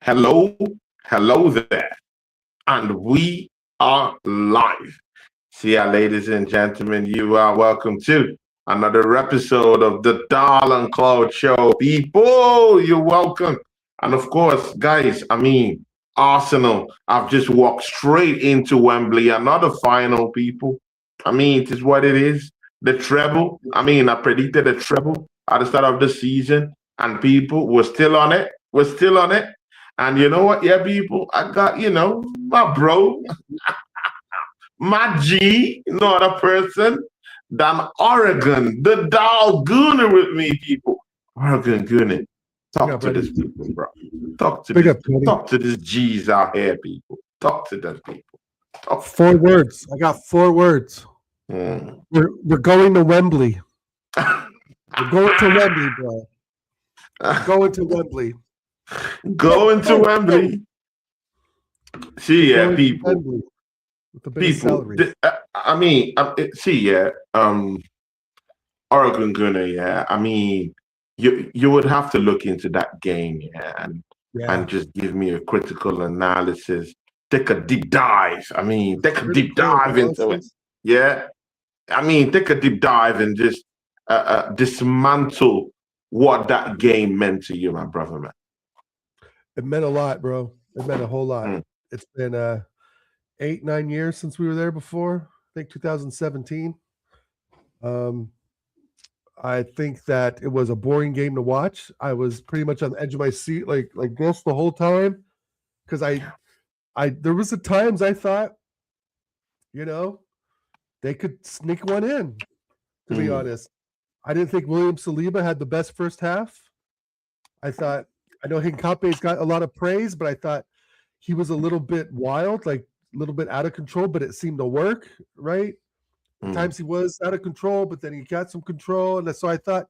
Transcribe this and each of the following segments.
Hello, hello there, and we are live. See ya, ladies and gentlemen. You are welcome to another episode of the Doll and Claude Show. People, you're welcome. And of course, guys, Arsenal. I've just walked straight into Wembley. Another final, people. It is what it is. The treble. I predicted a treble at the start of the season, and people were still on it. We're still on it. And you know what? Yeah, people, I got, my bro, my G, not a person, than Oregon, the doll gooner with me, people. Oregon gooner. Talk to this people, bro. Talk to these G's out here, people. Talk to them people. Four words. I got 4 words. We're going to Wembley. We're going to Wembley, bro. We're going to Wembley. Going to Wembley. See, yeah, people. People. Oregon Gunner, yeah. You would have to look into that game, yeah, and just give me a critical analysis. Take a deep dive. Take a deep dive into it. Yeah. Take a deep dive and just dismantle what that game meant to you, my brother, man. It meant a lot, bro. It meant a whole lot. It's been 8-9 years since we were there before. I think 2017. I think that it was a boring game to watch. I was pretty much on the edge of my seat, like this the whole time, because there was the times I thought, they could sneak one in. To be honest, I didn't think William Saliba had the best first half. I know Hincape's got a lot of praise, but I thought he was a little bit wild, like a little bit out of control, but it seemed to work, right? At times he was out of control, but then he got some control. And so I thought,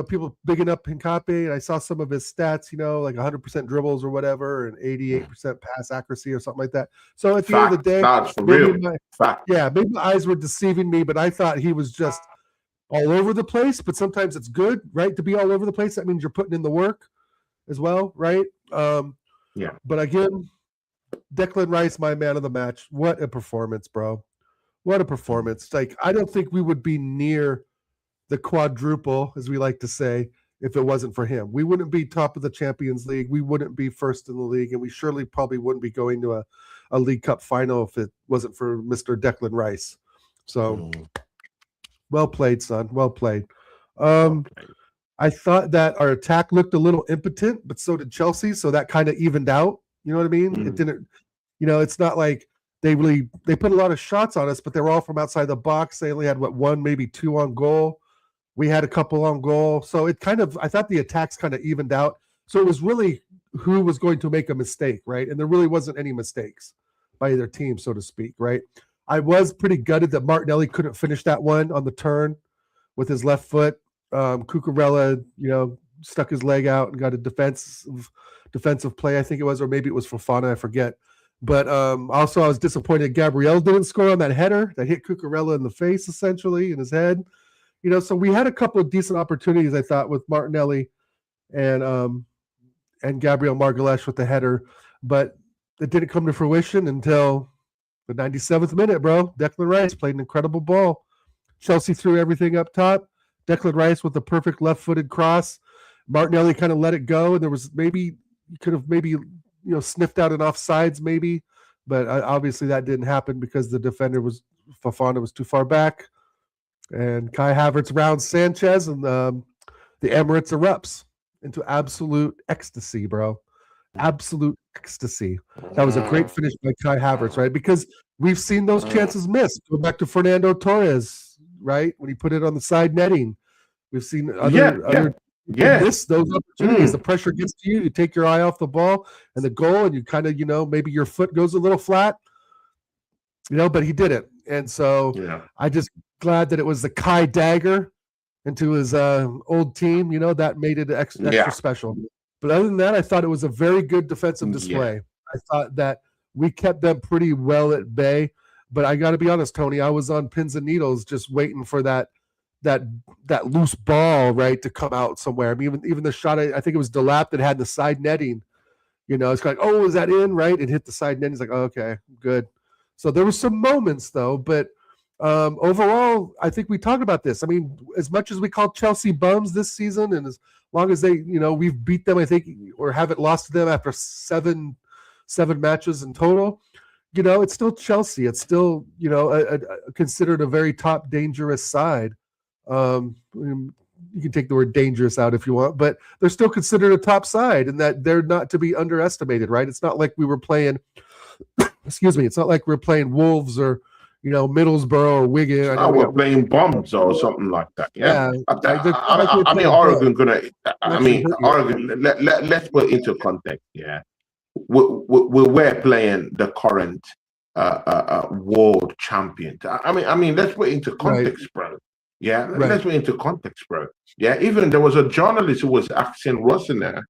people bigging up Hincape, and I saw some of his stats, like 100% dribbles or whatever, and 88% pass accuracy or something like that. So at the end of the day, maybe my eyes were deceiving me, but I thought he was just all over the place. But sometimes it's good, right, to be all over the place. That means you're putting in the work as well, right? But again, Declan Rice, my man of the match. What a performance, bro. What a performance. Like, I don't think we would be near the quadruple, as we like to say, if it wasn't for him. We wouldn't be top of the Champions League. We wouldn't be first in the league, and we surely probably wouldn't be going to a League Cup final if it wasn't for Mr. Declan Rice. So, well played, son. Well played. I thought that our attack looked a little impotent, but so did Chelsea. So that kind of evened out. You know what I mean? It didn't, it's not like they put a lot of shots on us, but they were all from outside the box. They only had one, maybe two on goal. We had a couple on goal. So I thought the attacks kind of evened out. So it was really who was going to make a mistake, right? And there really wasn't any mistakes by either team, so to speak, right? I was pretty gutted that Martinelli couldn't finish that one on the turn with his left foot. Cucurella, stuck his leg out and got a defensive play, I think it was, or maybe it was Fofana, I forget. But also I was disappointed Gabriel didn't score on that header that hit Cucurella in the face, essentially, in his head. So we had a couple of decent opportunities, I thought, with Martinelli and Gabriel Margalhaes with the header, but it didn't come to fruition until the 97th minute, bro. Declan Rice played an incredible ball. Chelsea threw everything up top. Declan Rice with the perfect left-footed cross. Martinelli kind of let it go, and there was sniffed out an offsides maybe, but obviously that didn't happen because the defender Fofana was too far back, and Kai Havertz rounds Sanchez, and the Emirates erupts into absolute ecstasy, bro. Absolute ecstasy. That was a great finish by Kai Havertz, right? Because we've seen those chances missed. Go back to Fernando Torres, right? When he put it on the side netting. We've seen other miss those opportunities. The pressure gets to you. You take your eye off the ball and the goal, and you kind of, maybe your foot goes a little flat, but he did it. And so I just glad that it was the Kai dagger into his old team, that made it extra special. But other than that, I thought it was a very good defensive display. Yeah. I thought that we kept them pretty well at bay. But I got to be honest, Tony, I was on pins and needles just waiting for that loose ball, right, to come out somewhere. Even the shot, I think it was Delap that had the side netting, It's like, oh, is that in, right? And hit the side net. He's like, oh, okay, good. So there were some moments though, but overall, I think we talked about this. I mean, as much as we call Chelsea bums this season, and as long as they, we've beat them, I think, or haven't lost to them after seven matches in total, it's still Chelsea. It's still, considered a very top dangerous side. You can take the word dangerous out if you want, but they're still considered a top side, and that they're not to be underestimated, right? It's not like we were playing, excuse me, it's not like we're playing Wolves or, Middlesbrough or Wigan. We're playing bombs or something like that. Yeah. I mean, Oregon Oregon, let's put into context. Yeah. We're playing the current world champion. I mean, let's put into context, bro. Yeah, let's put into context, bro. Yeah, even there was a journalist who was asking Rossiner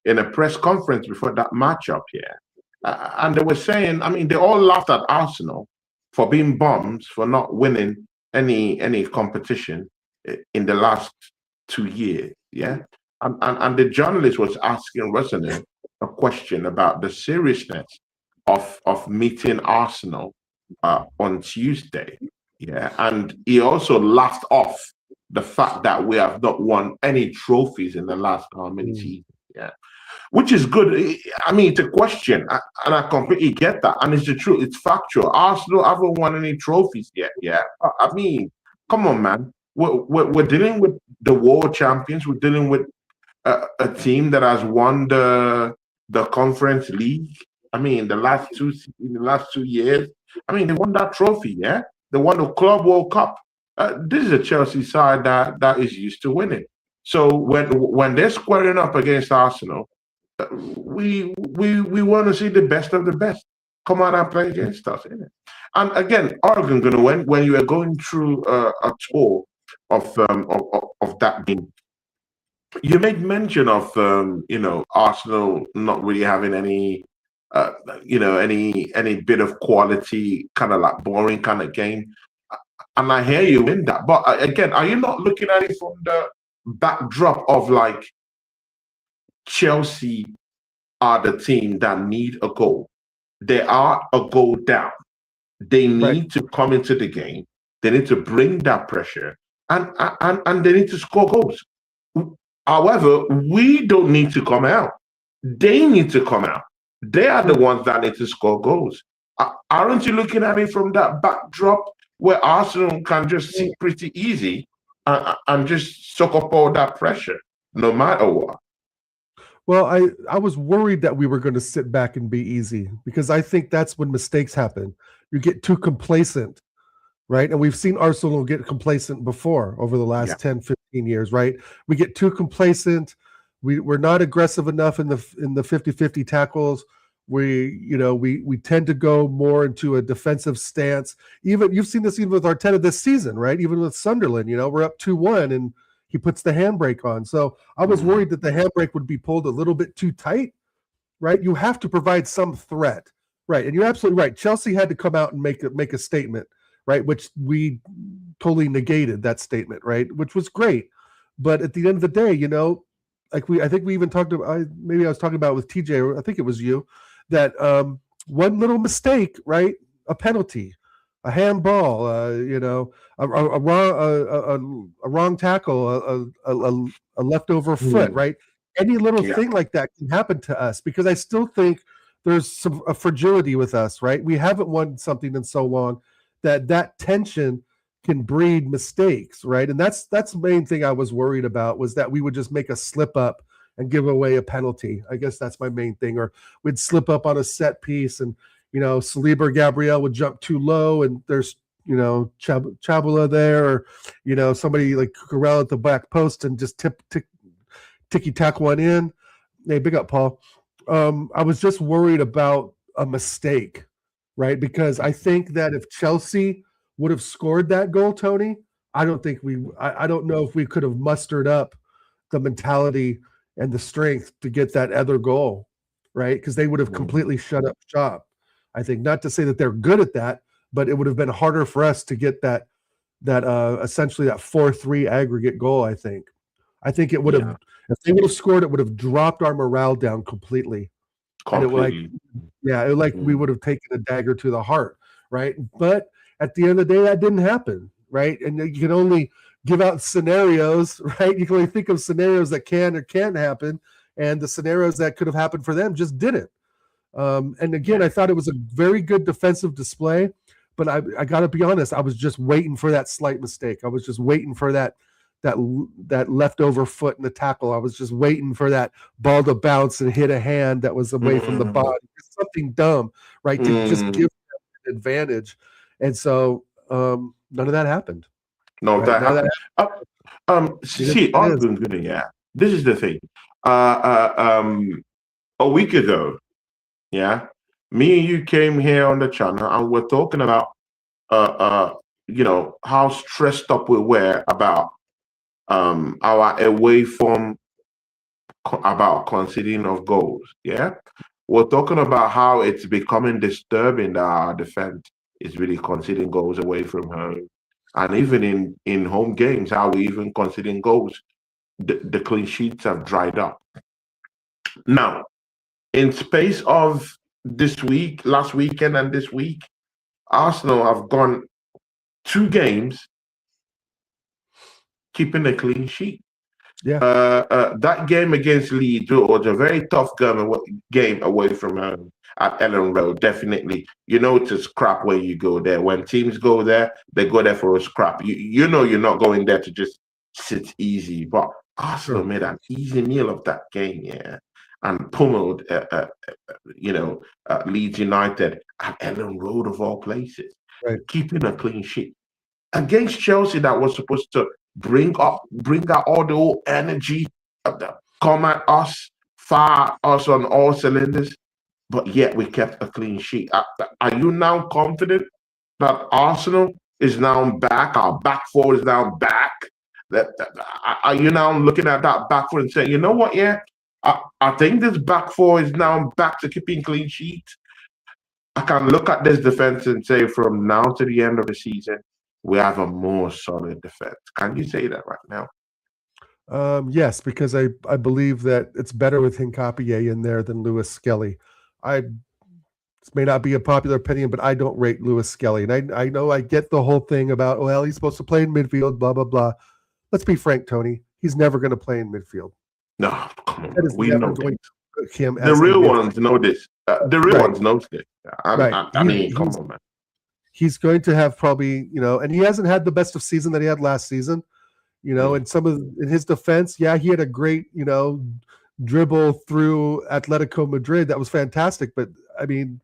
in a press conference before that matchup here. And they were saying, I mean, they all laughed at Arsenal for being bums, for not winning any competition in the last 2 years. Yeah. And the journalist was asking Rossiner a question about the seriousness of meeting Arsenal on Tuesday. Yeah, and he also laughed off the fact that we have not won any trophies in the last how many seasons. Yeah, which is good. I mean, it's a question, and I completely get that, and it's the truth. It's factual. Arsenal haven't won any trophies yet. Yeah, I mean, come on, man. We're dealing with the world champions. We're dealing with a team that has won the Conference League. I mean, in the last 2 years. I mean, they won that trophy. Yeah. They won the Club World Cup. This is a Chelsea side that is used to winning. So when they're squaring up against Arsenal, we want to see the best of the best come out and play against us, isn't it? And again, Oregon going to win when you are going through a tour of that game. You made mention of Arsenal not really having any. Any bit of quality, kind of like boring kind of game. And I hear you in that. But again, are you not looking at it from the backdrop of like Chelsea are the team that need a goal? They are a goal down. They need to come into the game. They need to bring that pressure and they need to score goals. However, we don't need to come out. They need to come out. They are the ones that need to score goals. Aren't you looking at it from that backdrop where Arsenal can just sit pretty easy and just soak up all that pressure, no matter what? Well, I was worried that we were going to sit back and be easy, because I think that's when mistakes happen. You get too complacent, right? And we've seen Arsenal get complacent before over the last 10, 15 years, right? We get too complacent. We're not aggressive enough in the 50-50 tackles. We tend to go more into a defensive stance. Even you've seen this even with Arteta this season, right? Even with Sunderland, we're up 2-1 and he puts the handbrake on. So I was worried that the handbrake would be pulled a little bit too tight, right? You have to provide some threat, right? And you're absolutely right. Chelsea had to come out and make a statement, right? Which we totally negated that statement, right? Which was great. But at the end of the day, I think we even talked about, maybe I was talking about with TJ, or I think it was you, that one little mistake, right? A penalty, a handball, a wrong tackle, a leftover foot, right? Any little thing like that can happen to us, because I still think there's a fragility with us, right? We haven't won something in so long that tension can breed mistakes, right? And that's the main thing I was worried about, was that we would just make a slip up and give away a penalty. I guess that's my main thing. Or we'd slip up on a set piece and, Saliba or Gabriel would jump too low and there's, Chabula there, or, somebody like Cucurella at the back post and just ticky-tack one in. Hey, big up, Paul. I was just worried about a mistake, right? Because I think that if Chelsea would have scored that goal, Tony, I don't know if we could have mustered up the mentality and the strength to get that other goal, right? Because they would have completely shut up shop. I think, not to say that they're good at that, but it would have been harder for us to get that essentially that 4-3 aggregate goal. I think it would have, if they would have scored, it would have dropped our morale down completely. and it like, completely. yeah, it like we would have taken a dagger to the heart, right? But at the end of the day, that didn't happen, right? And you can only give out scenarios, right? You can only think of scenarios that can or can't happen, and the scenarios that could have happened for them just didn't. And again, I thought it was a very good defensive display, but I got to be honest, I was just waiting for that slight mistake. I was just waiting for that leftover foot in the tackle. I was just waiting for that ball to bounce and hit a hand that was away from the body. Something dumb, right? To just give them an advantage. And so none of that happened. No, Right? that happened. See, yeah. This is the thing. A week ago, yeah, me and you came here on the channel and we're talking about how stressed up we were about our away form, about conceding of goals. Yeah, we're talking about how it's becoming disturbing that our defense is really conceding goals away from home, and even in home games, how we even conceding goals, the clean sheets have dried up. Now, in space of this week, last weekend, and this week, Arsenal have gone 2 games keeping a clean sheet. Yeah. That game against Leeds was a very tough game away from home at Ellen Road. Definitely, it's a scrap where you go there. When teams go there, they go there for a scrap. You're not going there to just sit easy. But Arsenal made an easy meal of that game, yeah, and pummeled, Leeds United at Ellen Road of all places, right, keeping a clean sheet against Chelsea. That was supposed to bring out all the old energy, come at us, fire us on all cylinders, but yet we kept a clean sheet. Are you now confident that Arsenal is now back? Our back four is now back. Are you now looking at that back four and saying, you know what? Yeah, I think this back four is now back to keeping clean sheets. I can look at this defense and say, from now to the end of the season, we have a more solid defense. Can you say that right now? Yes, because I believe that it's better with Hincapié in there than Lewis Skelly. This may not be a popular opinion, but I don't rate Lewis Skelly. And I know I get the whole thing about, well, he's supposed to play in midfield, blah, blah, blah. Let's be frank, Tony. He's never going to play in midfield. No, come on. That is We never know going this. to put him The as real a ones know this. The real ones know this. I mean, come on, man. He's going to have probably, and he hasn't had the best of season that he had last season, and in his defense, yeah, he had a great, dribble through Atletico Madrid. That was fantastic. But I mean,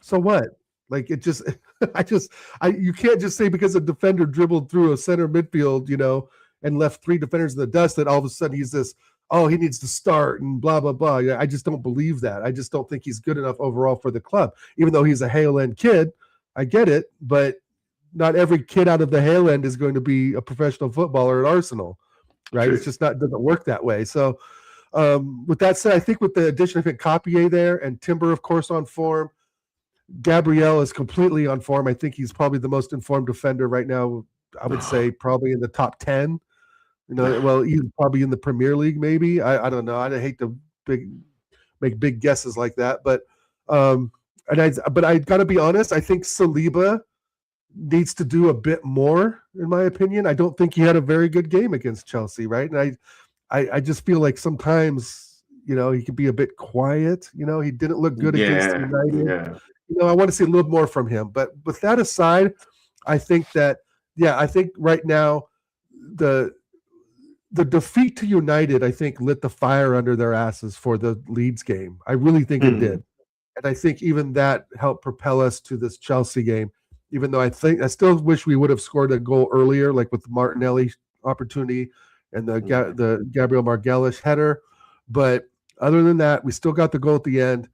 so what? Like, it just, you can't just say because a defender dribbled through a center midfield, and left 3 defenders in the dust that all of a sudden he's this, oh, he needs to start and blah, blah, blah. I just don't believe that. I just don't think he's good enough overall for the club, even though he's a Hale End kid. I get it, but not every kid out of the Hale End is going to be a professional footballer at Arsenal, right? True. It's just doesn't work that way. So with that said, I think with the addition of Hincapié there and Timber, of course, on form, Gabriel is completely on form. I think he's probably the most informed defender right now. I would say probably in the top 10. Well, he's probably in the Premier League, maybe. I don't know. I hate to make big guesses like that, but I got to be honest. I think Saliba needs to do a bit more, in my opinion. I don't think he had a very good game against Chelsea, right? And I just feel like sometimes, he can be a bit quiet. He didn't look good against United. Yeah. I want to see a little more from him. But with that aside, I think right now the defeat to United, I think, lit the fire under their asses for the Leeds game. I really think it did. And I think even that helped propel us to this Chelsea game, even though I still wish we would have scored a goal earlier, like with the Martinelli opportunity and the Gabriel Margallish header. But other than that, we still got the goal at the end.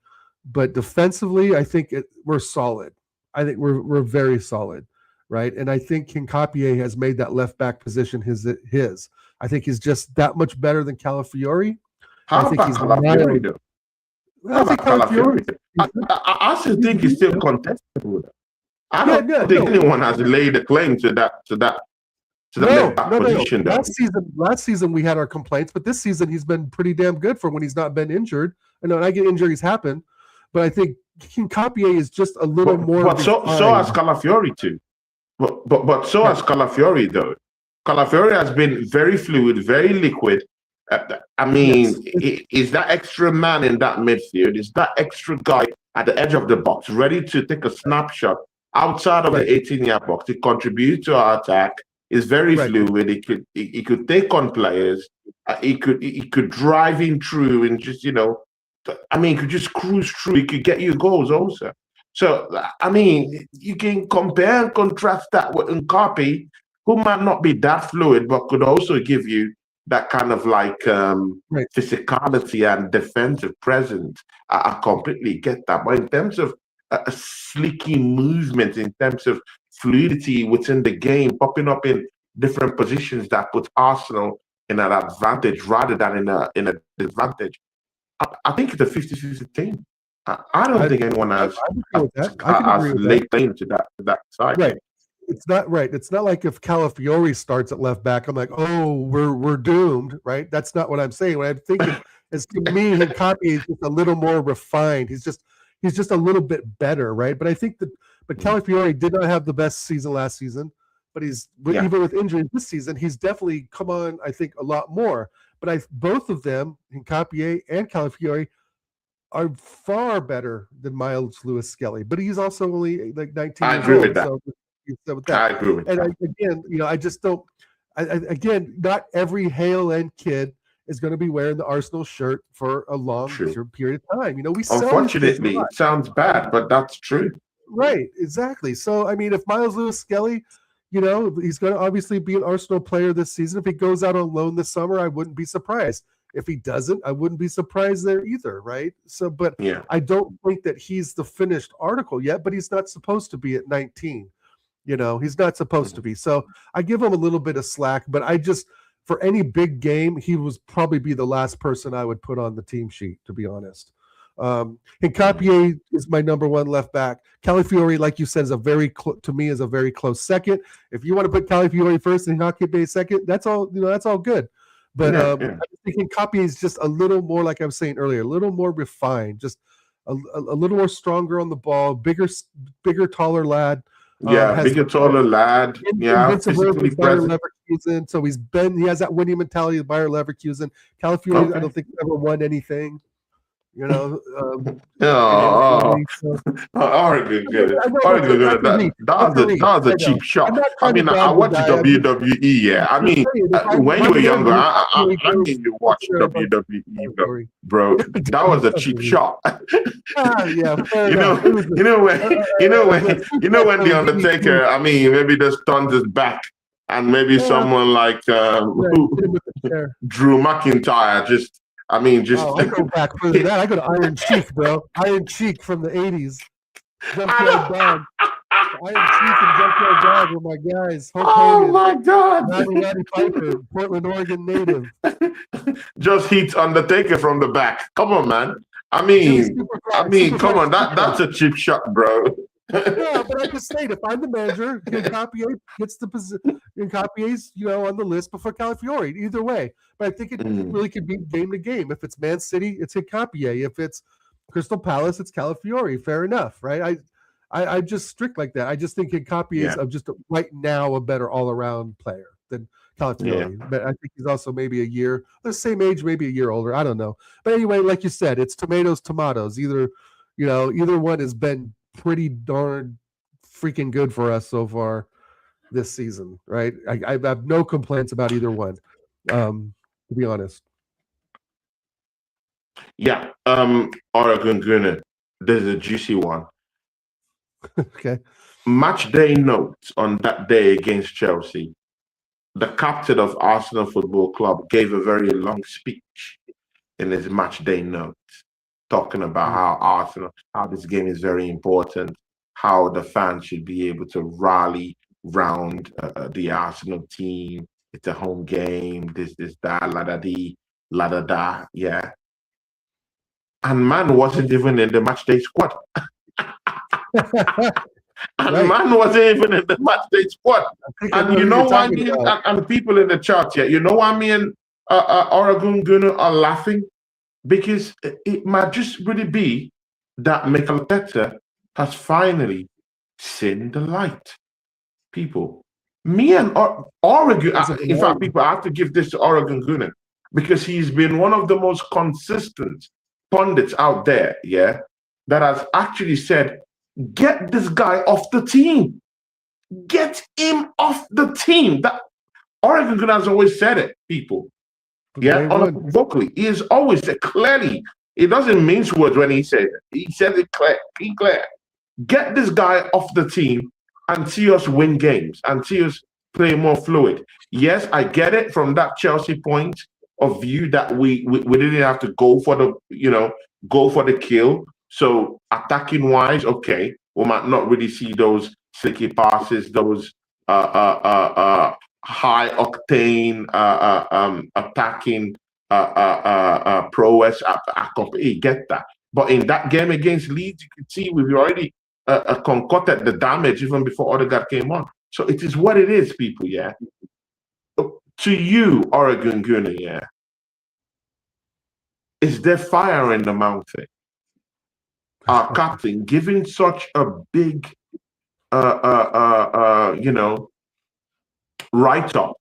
But defensively, I think we're solid. I think we're very solid, right? And I think Hincapié has made that left back position his. I think he's just that much better than Calafiori. How about Calafiori, though? I still think he's still contestable. I don't think anyone has laid a claim to that position. Last season we had our complaints, but this season he's been pretty damn good for when he's not been injured. know, and I get injuries happen, but I think Hincapié is just a little more. But so has Calafiori too. But so has Calafiori though. Calafiori has been very fluid, very liquid. I mean, is that extra man in that midfield? Is that extra guy at the edge of the box ready to take a snapshot outside of the 18-yard box to contribute to our attack? Is very fluid. He could take on players. He could drive in through and just, you know, I mean, he could just cruise through. He could get you goals also. So I mean, you can compare and contrast that with Nkapi, who might not be that fluid, but could also give you that kind of like physicality and defensive presence. I completely get that. But in terms of slicky movement, in terms of fluidity within the game, popping up in different positions that puts Arsenal in an advantage rather than in a disadvantage, I think it's a 50-50 team. I don't think anyone has laid claim to that side. Right. It's not right. It's not like if Calafiori starts at left back, I'm like, oh, we're doomed, right? That's not what I'm saying. What I'm thinking is, to me, Hincapié is just a little more refined. He's just a little bit better, right? But I think but Calafiori did not have the best season last season, but even with injuries this season, he's definitely come on, I think, a lot more. But both of them, Hincapié and Calafiori, are far better than Miles Lewis Skelly. But he's also only like 19 I years agree old. with that. I agree with that. Again, you know, I just don't. Again, not every Hale End kid is going to be wearing the Arsenal shirt for a long period of time. You know, unfortunately, it sounds bad, but that's true. Right, exactly. So, I mean, if Miles Lewis Skelly, you know, he's going to obviously be an Arsenal player this season. If he goes out on loan this summer, I wouldn't be surprised. If he doesn't, I wouldn't be surprised there either, right? So, but I don't think that he's the finished article yet, but he's not supposed to be at 19. You know, he's not supposed to be. So I give him a little bit of slack, but for any big game, he was probably be the last person I would put on the team sheet, to be honest. Hincapié is my number one left back. Calafiori, like you said, is a very close second. If you want to put Calafiori first and Hincapié second, that's all, you know, that's all good. But I think Hincapié is just a little more, like I was saying earlier, a little more refined, just a little more stronger on the ball, bigger, taller lad. Bigger, taller lad. Physically present. Leverkusen, so he has that winning mentality of Bayer Leverkusen. Calafiori, I don't think ever won anything. You know, Oregon good. That was a cheap shot. I mean, I watched WWE. Yeah, I mean, when you were younger, I mean, you watched WWE, bro. That was a cheap shot. You know when the Undertaker. I mean, maybe just turns his back, and maybe someone like Drew McIntyre just. I go back further than that. I go to Iron Cheek, bro. Iron Cheek from the 80s. Junkyard Dog. Iron Cheek and Junkyard Dog were my guys. My God. Roddy Piper, Portland, Oregon native. Just heat Undertaker from the back. Come on, man. I mean, come on. That's a cheap shot, bro. Yeah, but I just saying, if I'm the manager, Hincapié gets the position. Hincapié's, you know, on the list before Calafiori. Either way, but I think it really could be game to game. If it's Man City, it's Hincapié. If it's Crystal Palace, it's Calafiori. Fair enough, right? I just strict like that. I just think Hincapié is just right now a better all around player than Calafiori. But I think he's also maybe the same age, maybe a year older. I don't know. But anyway, like you said, it's tomatoes. Either one has been pretty darn freaking good for us so far this season, right? I have no complaints about either one, to be honest. Yeah, Oregon Gunner, there's a juicy one. Okay. Match day notes on that day against Chelsea. The captain of Arsenal Football Club gave a very long speech in his match day notes, talking about how this game is very important, how the fans should be able to rally round the Arsenal team. It's a home game, this, that, la da da, yeah. And man wasn't even in the match day squad. Man wasn't even in the match day squad. And you know why me and the people in the chat here, you know why me and Oregon Gunner are laughing? because it might just really be that Mikel Arteta has finally seen the light. People, me and Oregon, in fact, people, I have to give this to Oregon Gunnar because he's been one of the most consistent pundits out there, yeah, that has actually said, get this guy off the team. Get him off the team. That Oregon Gunnar has always said it, people. Yeah, unequivocally. He has always said clearly. He doesn't mince words when he says it. He says it clear. Get this guy off the team and see us win games and see us play more fluid. Yes, I get it from that Chelsea point of view that we didn't have to go for the kill. So attacking wise, okay, we might not really see those slicky passes, those high octane attacking prowess. I completely get that. But in that game against Leeds, you could see we've already concocted the damage even before Odegaard came on. So it is what it is, people, yeah. To you, Oregon Gunnar, yeah, is there fire in the mountain? Our captain giving such a big, write-up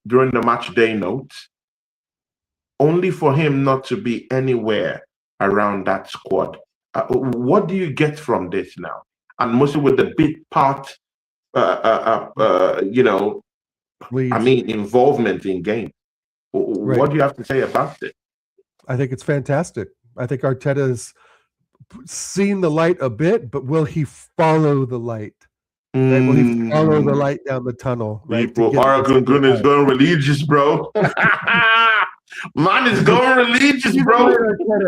during the match day notes, only for him not to be anywhere around that squad. What do you get from this now? And mostly with the big part, involvement in game. Right. What do you have to say about it? I think it's fantastic. I think Arteta's seen the light a bit, but will he follow the light? Right? Will he follow the light down the tunnel? Right? Oregon Gunnar is going religious, bro. Man is going religious, bro.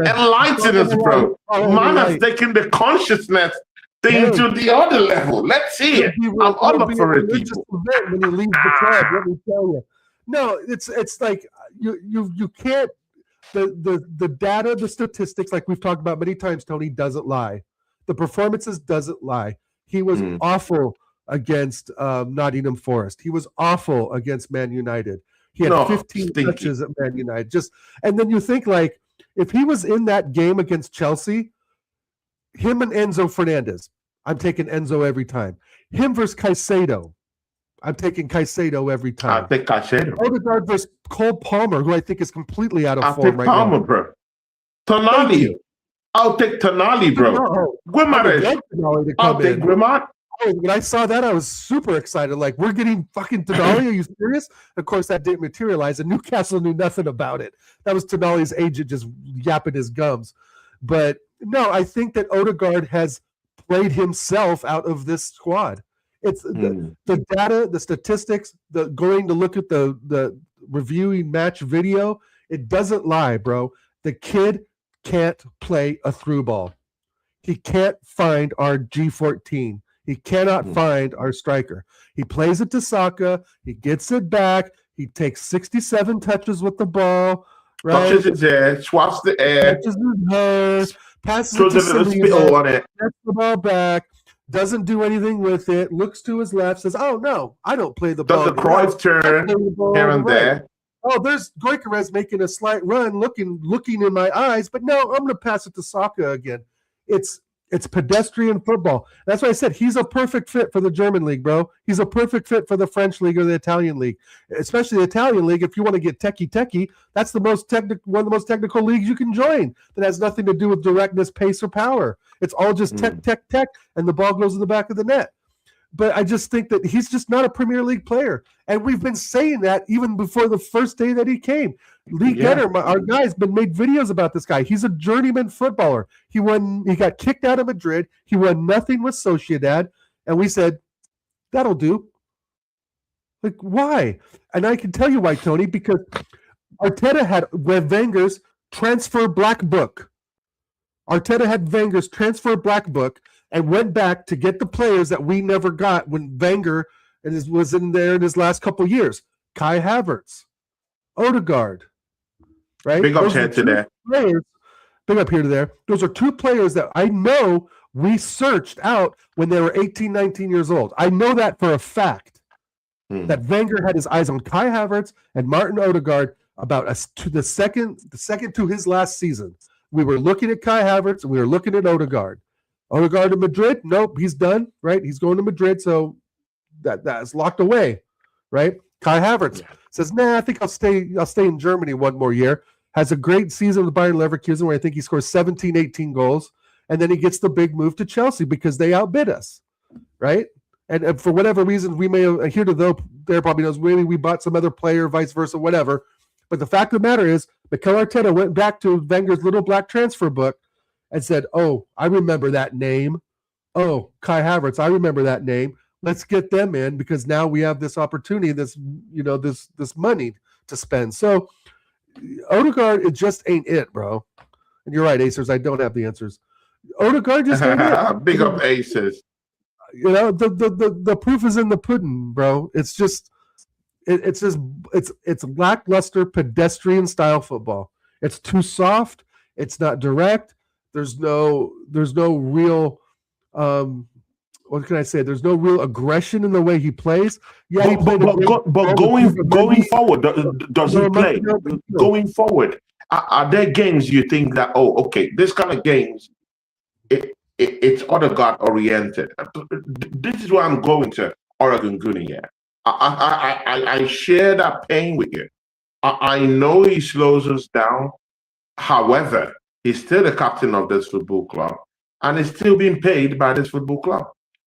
Enlighten us, bro. Man has taken the consciousness thing to the other level. Let's see it. I'm all up for it, people. When he leaves the club, let me tell you. No, it's like you can't. The data, the statistics, like we've talked about many times, Tony, doesn't lie. The performances doesn't lie. He was awful against Nottingham Forest. He was awful against Man United. He had 15 touches at Man United. And then you think, like, if he was in that game against Chelsea, him and Enzo Fernandez, I'm taking Enzo every time. Him versus Caicedo, I'm taking Caicedo every time. I think Caicedo. Odegaard versus Cole Palmer, who I think is completely out of form right Palmer, now. Bro. Tonali. I'll take Tonali, bro. I'll take Guimaraes. When I saw that, I was super excited. Like, we're getting fucking Tonali. Are you serious? Of course, that didn't materialize, and Newcastle knew nothing about it. That was Tonali's agent just yapping his gums. But no, I think that Odegaard has played himself out of this squad. It's the data, the statistics, the going to look at the reviewing match video. It doesn't lie, bro. The kid can't play a through ball. He can't find our G14. He cannot find our striker. He plays it to Xhaka. He gets it back. He takes 67 touches with the ball. Right? Touches his air, swaps the air. Touches his hair. Passes it to Simeon. Gets the ball back. Doesn't do anything with it. Looks to his left. Says, "Oh no, I don't play the ball." Does the Cruyff turn here and there? Oh, there's Gyökeres making a slight run, looking in my eyes. But no, I'm going to pass it to Xhaka again. It's pedestrian football. That's why I said he's a perfect fit for the German league, bro. He's a perfect fit for the French league or the Italian league, especially the Italian league. If you want to get techie, that's the most one of the most technical leagues you can join. That has nothing to do with directness, pace, or power. It's all just tech, and the ball goes in the back of the net. But I just think that he's just not a Premier League player. And we've been saying that even before the first day that he came. Lee Getter, our guy's been made videos about this guy. He's a journeyman footballer. He got kicked out of Madrid. He won nothing with Sociedad. And we said, that'll do. Like, why? And I can tell you why, Tony, because Arteta had Wenger's transfer black book. Arteta had Wenger's transfer black book and went back to get the players that we never got when Wenger was in there in his last couple years. Kai Havertz, Odegaard, right? Big up here to there. Big up here to there. Those are two players that I know we searched out when they were 18, 19 years old. I know that for a fact. That Wenger had his eyes on Kai Havertz and Martin Odegaard about the second to his last season. we were looking at Kai Havertz and we were looking at Odegaard. Odegaard to Madrid? Nope, he's done, right? He's going to Madrid, so that's locked away, right? Kai Havertz says, "Nah, I think I'll stay in Germany one more year." Has a great season with Bayern Leverkusen where I think he scores 17, 18 goals, and then he gets the big move to Chelsea because they outbid us, right? And for whatever reason, we may have, here to there probably knows, maybe we bought some other player, vice versa, whatever. But the fact of the matter is, Mikel Arteta went back to Wenger's little black transfer book and said, "Oh, I remember that name. Oh, Kai Havertz, I remember that name. Let's get them in because now we have this opportunity, this money to spend." So Odegaard, it just ain't it, bro. And you're right, Acers. I don't have the answers. Odegaard just ain't it. Big up Acers. The proof is in the pudding, bro. It's just it's lackluster pedestrian style football. It's too soft. It's not direct. There's no real what can I say? There's no real aggression in the way he plays. Yeah, but going forward, does he play? Going forward, are there games you think that this kind of games, it's Odegaard oriented? This is where I'm going to Oregon Goonie here. I share that pain with you. I know he slows us down. However, he's still the captain of this football club, and he's still being paid by this football club.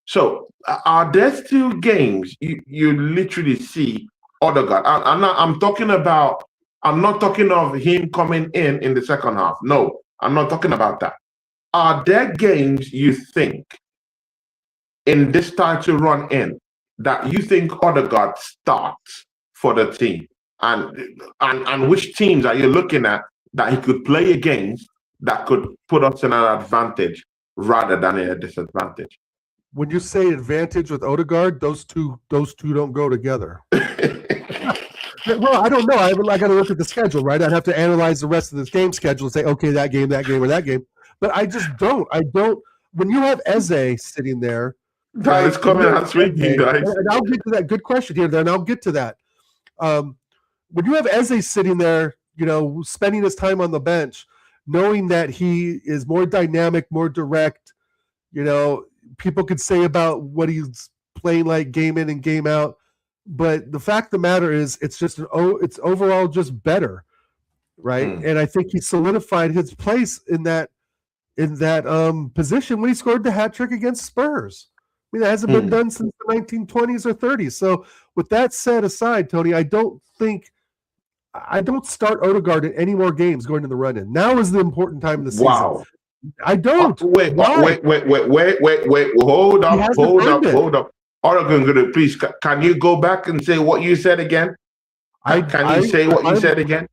So, are there still games you literally see Odegaard? I'm not talking of him coming in the second half. No, I'm not talking about that. Are there games you think in this title run in that you think Odegaard starts for the team? And which teams are you looking at that he could play against that could put us in an advantage rather than a disadvantage? When you say advantage with Odegaard, those two don't go together. Well, I don't know. I got to look at the schedule, right? I'd have to analyze the rest of this game schedule and say, okay, that game, or that game. But I just don't. When you have Eze sitting there, that is coming out speaking, guys. And I'll get to that. Good question here. Then I'll get to that. When you have Eze sitting there, spending his time on the bench, knowing that he is more dynamic, more direct, people could say about what he's playing like game in and game out, but the fact of the matter is it's it's overall just better, right? And I think he solidified his place in that position when he scored the hat trick against Spurs. I mean, that hasn't been done since the 1920s or 30s. So with that set aside, Tony, I don't start Odegaard in any more games going to the run-in. Now is the important time of the season. Wow. I don't. Wait. Hold up. Oregon, please, can you go back and say what you said again? Can you say what you said again?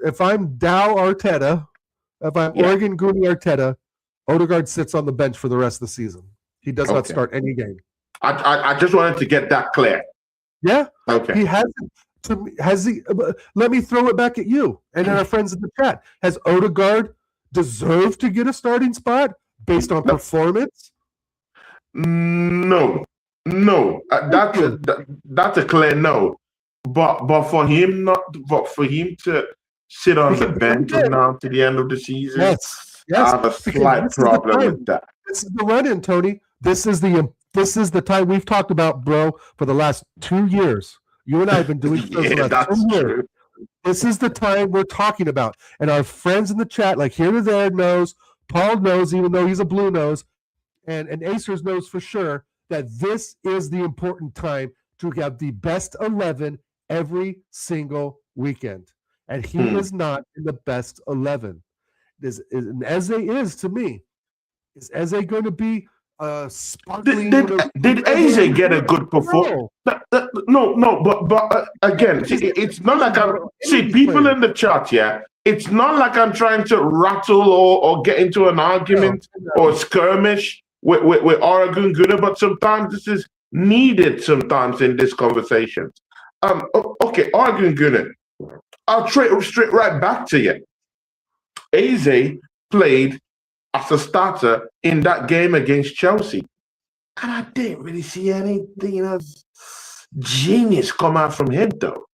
If I'm Dow Arteta, if I'm Oregon Goonie Arteta, Odegaard sits on the bench for the rest of the season. He does not start any game. I just wanted to get that clear. Yeah. Okay. He hasn't. Has he? Let me throw it back at you and our friends in the chat. Has Odegaard deserved to get a starting spot based on performance? No. That's a clear no. But for him to sit on the bench from now to the end of the season, yes. I have a slight problem with that. This is the run-in, Tony. This is the time we've talked about, bro, for the last 2 years. You and I have been doing this for the last 2 years. This is the time we're talking about. And our friends in the chat, like here to there knows, Paul knows, even though he's a blue nose, and Acers knows for sure that this is the important time to have the best 11 every single weekend. And he is not in the best 11. And Eze is, to me. Is Eze going to be sparkling? Did Eze get a good performance? No, but again, it's not like people in the chat, it's not like I'm trying to rattle or get into an argument or skirmish with Oregon Gooner, but sometimes this is needed sometimes in this conversation. Okay, Oregon Gooner, I'll straight right back to you. Eze played as a starter in that game against Chelsea. And I didn't really see anything of genius come out from him, though.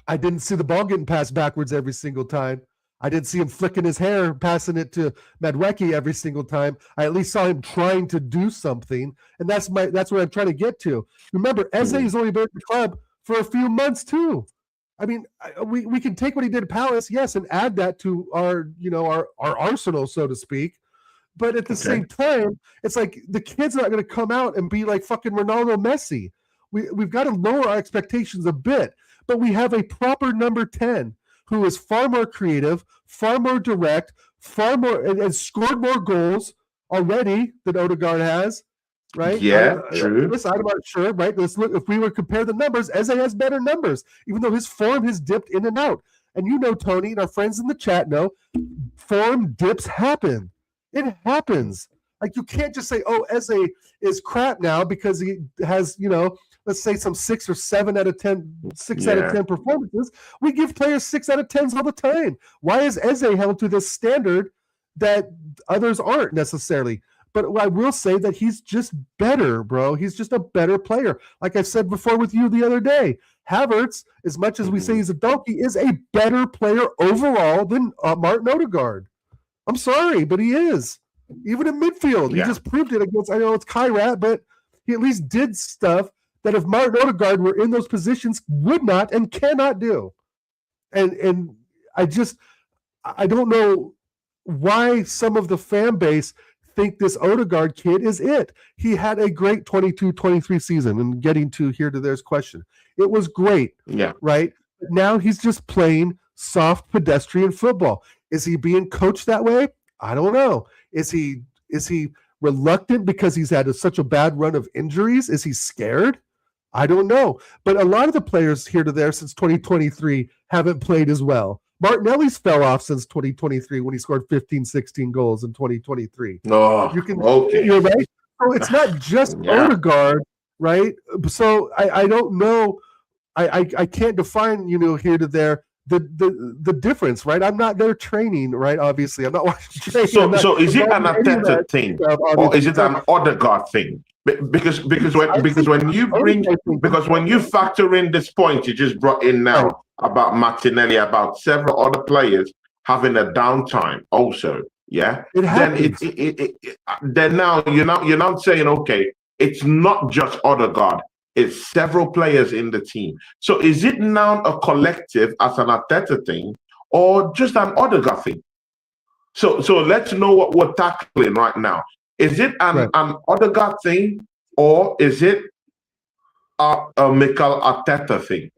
I didn't see the ball getting passed backwards every single time. I didn't see him flicking his hair, passing it to Madwecki every single time. I at least saw him trying to do something, and that's what I'm trying to get to. Remember, Eze has only been at the club for a few months too. I mean, we can take what he did at Palace, yes, and add that to our arsenal, so to speak. But at the same time, it's like the kid's not going to come out and be like fucking Ronaldo, Messi. We've got to lower our expectations a bit, but we have a proper number 10 who is far more creative, far more direct, far more and scored more goals already than Odegaard has, right? Yeah, true. Listen, I'm not sure, right? Let's look. If we were to compare the numbers, Eze has better numbers, even though his form has dipped in and out. And you know, Tony, and our friends in the chat know, form dips happen. It happens. Like, you can't just say, oh, Eze is crap now because he has, let's say some 6 or 7 out of 10, 6 out of 10 performances. We give players 6 out of 10s all the time. Why is Eze held to this standard that others aren't necessarily? But I will say that he's just better, bro. He's just a better player. Like I said before with you the other day, Havertz, as much as we say he's a donkey, is a better player overall than Martin Odegaard. I'm sorry, but he is. Even in midfield, he just proved it against, I know it's Kairat, but he at least did stuff that if Martin Odegaard were in those positions, would not and cannot do. And I don't know why some of the fan base think this Odegaard kid is it. He had a great 22-23 season, and getting to there's question. It was great, right? But now he's just playing soft pedestrian football. Is he being coached that way? I don't know. Is he reluctant because he's had such a bad run of injuries? Is he scared? I don't know. But a lot of the players here to there since 2023 haven't played as well. Martinelli's fell off since 2023 when he scored 15, 16 goals in 2023. You're right. So it's not just Odegaard, right? So I don't know. I can't define, here to there the difference, right? I'm not there training, right? Obviously, I'm not watching training. So is it an Arteta thing, or is it an Odegaard thing? Because when you factor in this point you just brought in now about Martinelli, about several other players having a downtime, also, then now you're not saying, okay, it's not just Odegaard. It's several players in the team. So is it now a collective as an Arteta thing or just an Odegaard thing? So let's know what we're tackling right now. Is it an Odegaard thing or is it a Mikel Arteta thing?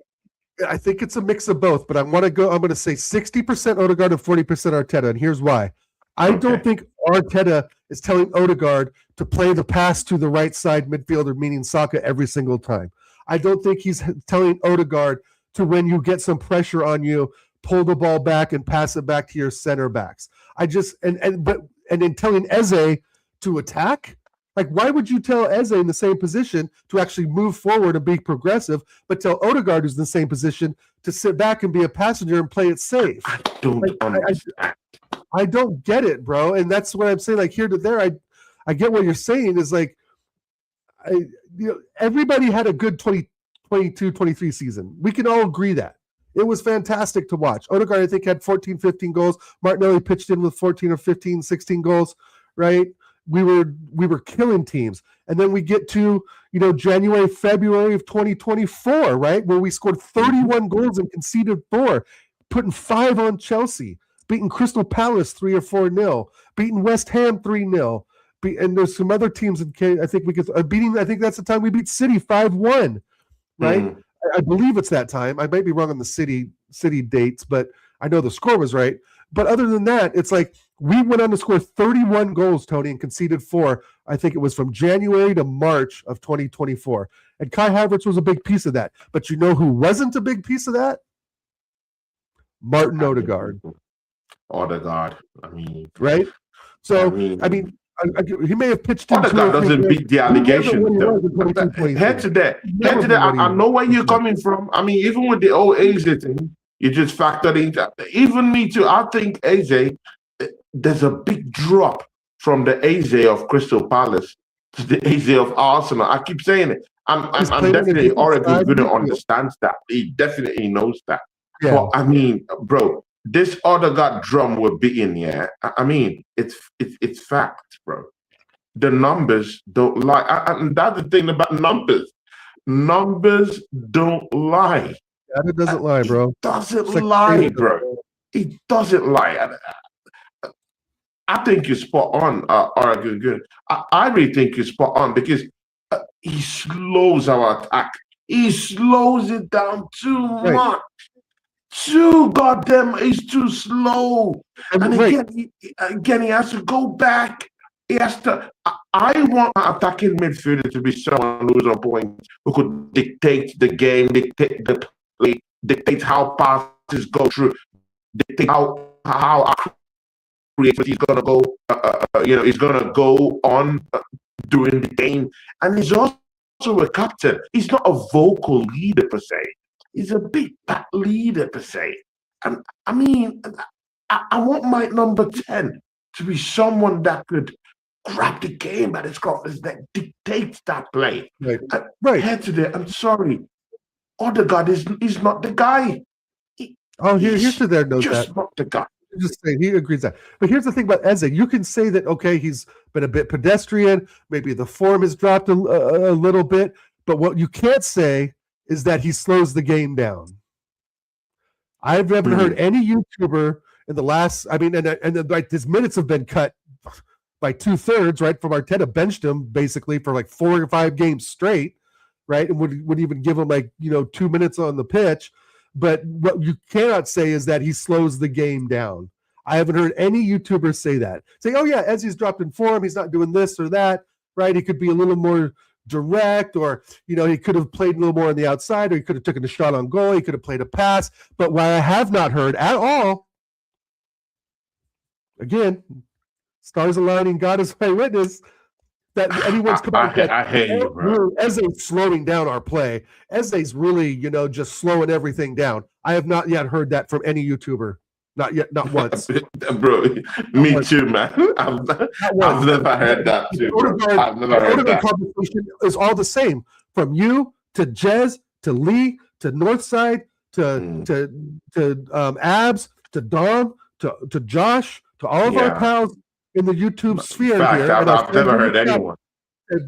I think it's a mix of both, but I'm going to say 60% Odegaard and 40% Arteta, and here's why. I don't think Arteta is telling Odegaard to play the pass to the right side midfielder, meaning Xhaka, every single time. I don't think he's telling Odegaard to, when you get some pressure on you, pull the ball back and pass it back to your center backs. And in telling Eze to attack, like, why would you tell Eze in the same position to actually move forward and be progressive, but tell Odegaard, who's in the same position, to sit back and be a passenger and play it safe? I don't understand. I don't get it, bro. And that's what I'm saying. Like, here to there, I get what you're saying is like, everybody had a good 2022-23 season. We can all agree that. It was fantastic to watch. Odegaard, I think, had 14, 15 goals. Martinelli pitched in with 14 or 15, 16 goals, right? We were killing teams. And then we get to, January, February of 2024, right? Where we scored 31 goals and conceded 4, putting 5 on Chelsea, beating Crystal Palace 3 or 4-0, beating West Ham 3-0. And there's some other teams in I think we could I think that's the time we beat City 5-1, right? I believe it's that time. I might be wrong on the city dates, but I know the score was right. But other than that, it's like we went on to score 31 goals, Tony, and conceded 4. I think it was from January to March of 2024. And Kai Havertz was a big piece of that. But you know who wasn't a big piece of that? Martin Odegaard. Right? So, he may have pitched in. Odegaard doesn't beat the allegation, though. Head to that. I know where you're coming from. I mean, even with the old Eze thing, you just factored in. Even me too. I think Eze, there's a big drop from the Eze of Crystal Palace to the Eze of Arsenal. I keep saying it. I'm definitely Oregon's going to understand that. He definitely knows that. Yeah. But I mean, bro, this other got drum we're beating, yeah. I mean, it's fact, bro. The numbers don't lie. And that's the thing about numbers. Numbers don't lie. Data doesn't lie, bro. It doesn't Like lie, bro. It doesn't lie. I think you're spot on, Oregon Good. I really think you're spot on because he slows our attack. He slows it down too much. Too goddamn, he's too slow. And again, he has to go back. He has to. I want my attacking midfielder to be someone who's on point, who could dictate the game, dictate the play, dictate how passes go through, dictate how creativity is gonna go. He's gonna go on during the game, and he's also a captain. He's not a vocal leader per se. He's a big fat leader per se. And I mean, I want my number 10 to be someone that could grab the game at its coffers, that dictates that play. Right. Head to the, I'm sorry, Odegaard is not the guy. Here's to there knows just that. Not the guy. Just saying, he agrees that. But here's the thing about Eze. You can say that, okay, he's been a bit pedestrian. Maybe the form has dropped a little bit. But what you can't say is that he slows the game down. I haven't heard any YouTuber in the last, I mean, and like his minutes have been cut by 2/3, right? From Arteta benched him basically for like 4 or 5 games straight, right? And would even give him like, 2 minutes on the pitch. But what you cannot say is that he slows the game down. I haven't heard any YouTuber say that. Say, oh yeah, Ezzy's dropped in form, he's not doing this or that, right? He could be a little more direct, or he could have played a little more on the outside, or he could have taken a shot on goal, he could have played a pass. But what I have not heard at all, again, stars aligning, God is my witness, that anyone's come out. I hate you, bro. Eze's slowing down our play. Eze's really, just slowing everything down. I have not yet heard that from any YouTuber. Not yet, not once. Bro, me too, man. I've never heard that too. I've never heard that. Conversation is all the same. From you to Jez to Lee to Northside to Abs to Dom to Josh to all of our pals in the YouTube sphere here. I've never heard anyone.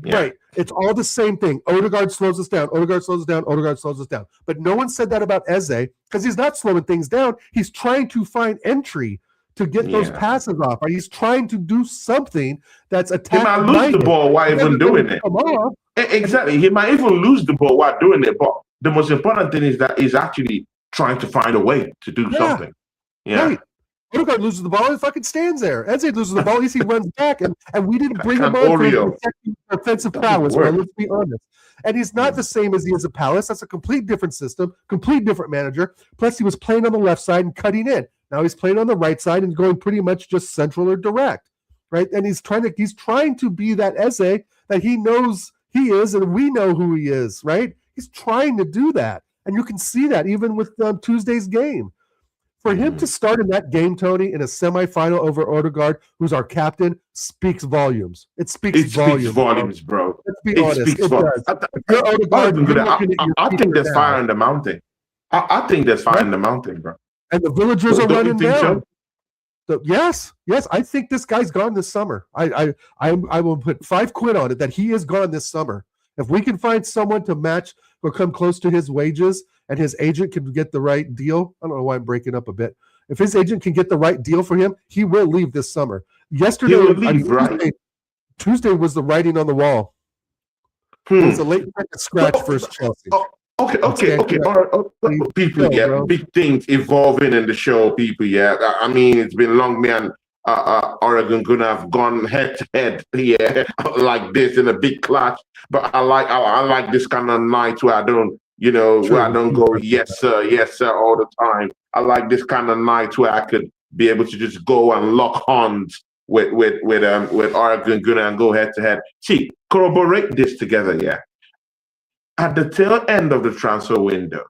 Right. It's all the same thing. Odegaard slows us down. Odegaard slows us down. Odegaard slows us down. But no one said that about Eze because he's not slowing things down. He's trying to find entry to get those passes off. Right? He's trying to do something that's attacking. He might lose the ball while even doing it. Exactly. He might even lose the ball while doing it. But the most important thing is that he's actually trying to find a way to do something. Yeah. Right. Odegaard loses the ball, he fucking stands there. Eze loses the ball, at least he runs back, and we didn't bring him on for offensive prowess. Well, let's be honest. And he's not the same as he is at Palace. That's a complete different system, complete different manager. Plus, he was playing on the left side and cutting in. Now he's playing on the right side and going pretty much just central or direct, right? And he's trying to be that Eze that he knows he is, and we know who he is, right? He's trying to do that, and you can see that even with Tuesday's game. For him to start in that game, Tony, in a semifinal over Odegaard, who's our captain, speaks volumes. It speaks volumes, bro. Let's be honest. It does. I think there's fire in the mountain. I think there's fire in the mountain, bro. And the villagers are running down. So, yes, I think this guy's gone this summer. I will put £5 on it that he is gone this summer. If we can find someone to match or come close to his wages, and his agent can get the right deal. I don't know why I'm breaking up a bit. If his agent can get the right deal for him, he will leave this summer. Yesterday, Tuesday was the writing on the wall. It was a late scratch versus Chelsea. Okay. All right. People, big things evolving in the show, people. I mean, it's been long, man. Oregon gonna have gone head to head like this in a big clash. But I like this kind of night where I don't. Where I don't go, yes, sir, all the time. I like this kind of night where I could be able to just go and lock horns with Oregon Gunnar and go head to head. See, corroborate this together, At the tail end of the transfer window,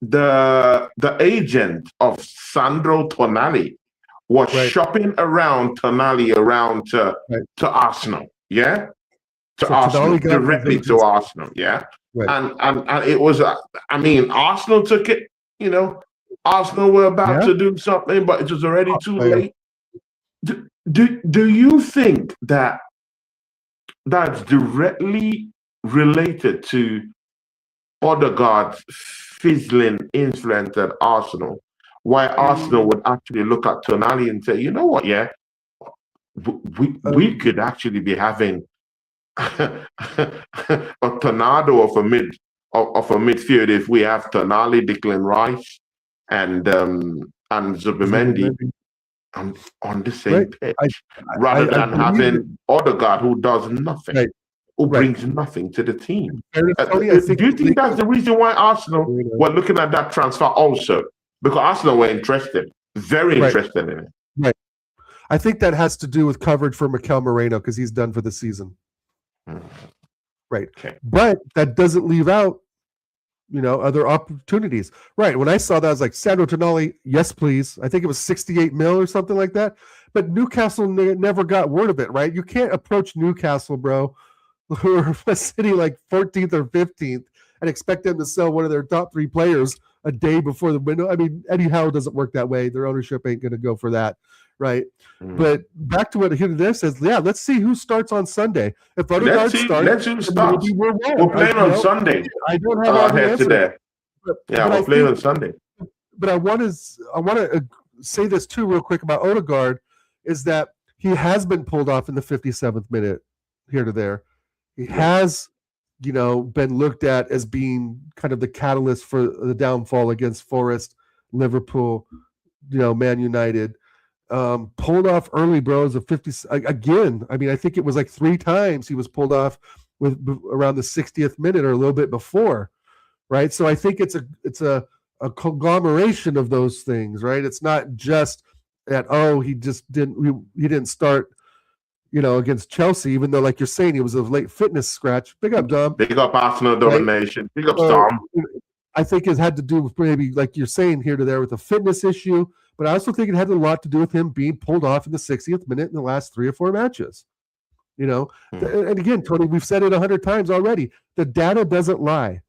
the agent of Sandro Tonali was shopping around Tonali around to Arsenal, to Arsenal, directly to Arsenal, and it was, Arsenal took it, Arsenal were about Yeah. to do something, but it was already too Player. late. Do you think that that's directly related to Odegaard's fizzling influence at Arsenal? Why Arsenal would actually look at Tonali and say, you know what, yeah, we could actually be having a tornado of a midfield if we have Tonali, Declan Rice, and Zubimendi on the same pitch, rather than having Odegaard who does nothing, who brings nothing to the team. Tony, do you think that's the reason why Arsenal were looking at that transfer also? Because Arsenal were interested, very interested in it. Right. I think that has to do with coverage for Mikel Moreno because he's done for the season. Right. Okay. But that doesn't leave out, other opportunities. Right. When I saw that, I was like, Sandro Tonali, yes, please. I think it was 68 mil or something like that. But Newcastle never got word of it, right? You can't approach Newcastle, bro, who are sitting like 14th or 15th and expect them to sell one of their top 3 players a day before the window. I mean, Eddie Howe doesn't work that way. Their ownership ain't going to go for that. Right. But back to what Hidden says, let's see who starts on Sunday. If Odegaard let's see who starts. We're playing on Sunday. I don't have all the answers. We're playing on Sunday. But I want to say this too real quick about Odegaard is that he has been pulled off in the 57th minute here to there. He has, been looked at as being kind of the catalyst for the downfall against Forest, Liverpool, Man United. Pulled off early, bro, as a 50 again. I mean, I think it was like 3 times he was pulled off with around the 60th minute or a little bit before, right? So I think it's a conglomeration of those things, right? It's not just that he didn't start, against Chelsea, even though, like you're saying, he was a late fitness scratch. Big up, Dom. Big up Arsenal domination. Right? Big up Storm. I think it had to do with maybe, like you're saying, here to there with a fitness issue. But I also think it had a lot to do with him being pulled off in the 60th minute in the last 3 or 4 matches. And again, Tony, we've said it 100 times already. The data doesn't lie,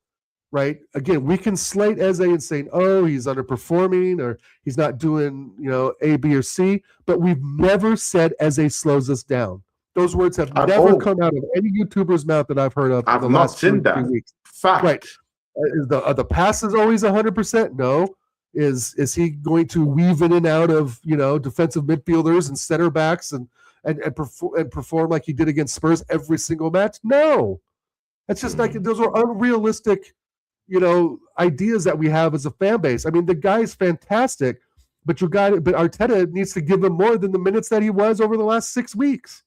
right? Again, we can slate Eze and say, he's underperforming or he's not doing, A, B, or C. But we've never said Eze slows us down. Those words have never come out of any YouTuber's mouth that I've heard of. I've not seen that. 3 weeks. Fact. Right. Are the passes always 100%? No. Is he going to weave in and out of defensive midfielders and center backs and perform like he did against Spurs every single match? No, that's just like those are unrealistic, ideas that we have as a fan base. I mean, the guy is fantastic, but Arteta needs to give him more than the minutes that he was over the last 6 weeks.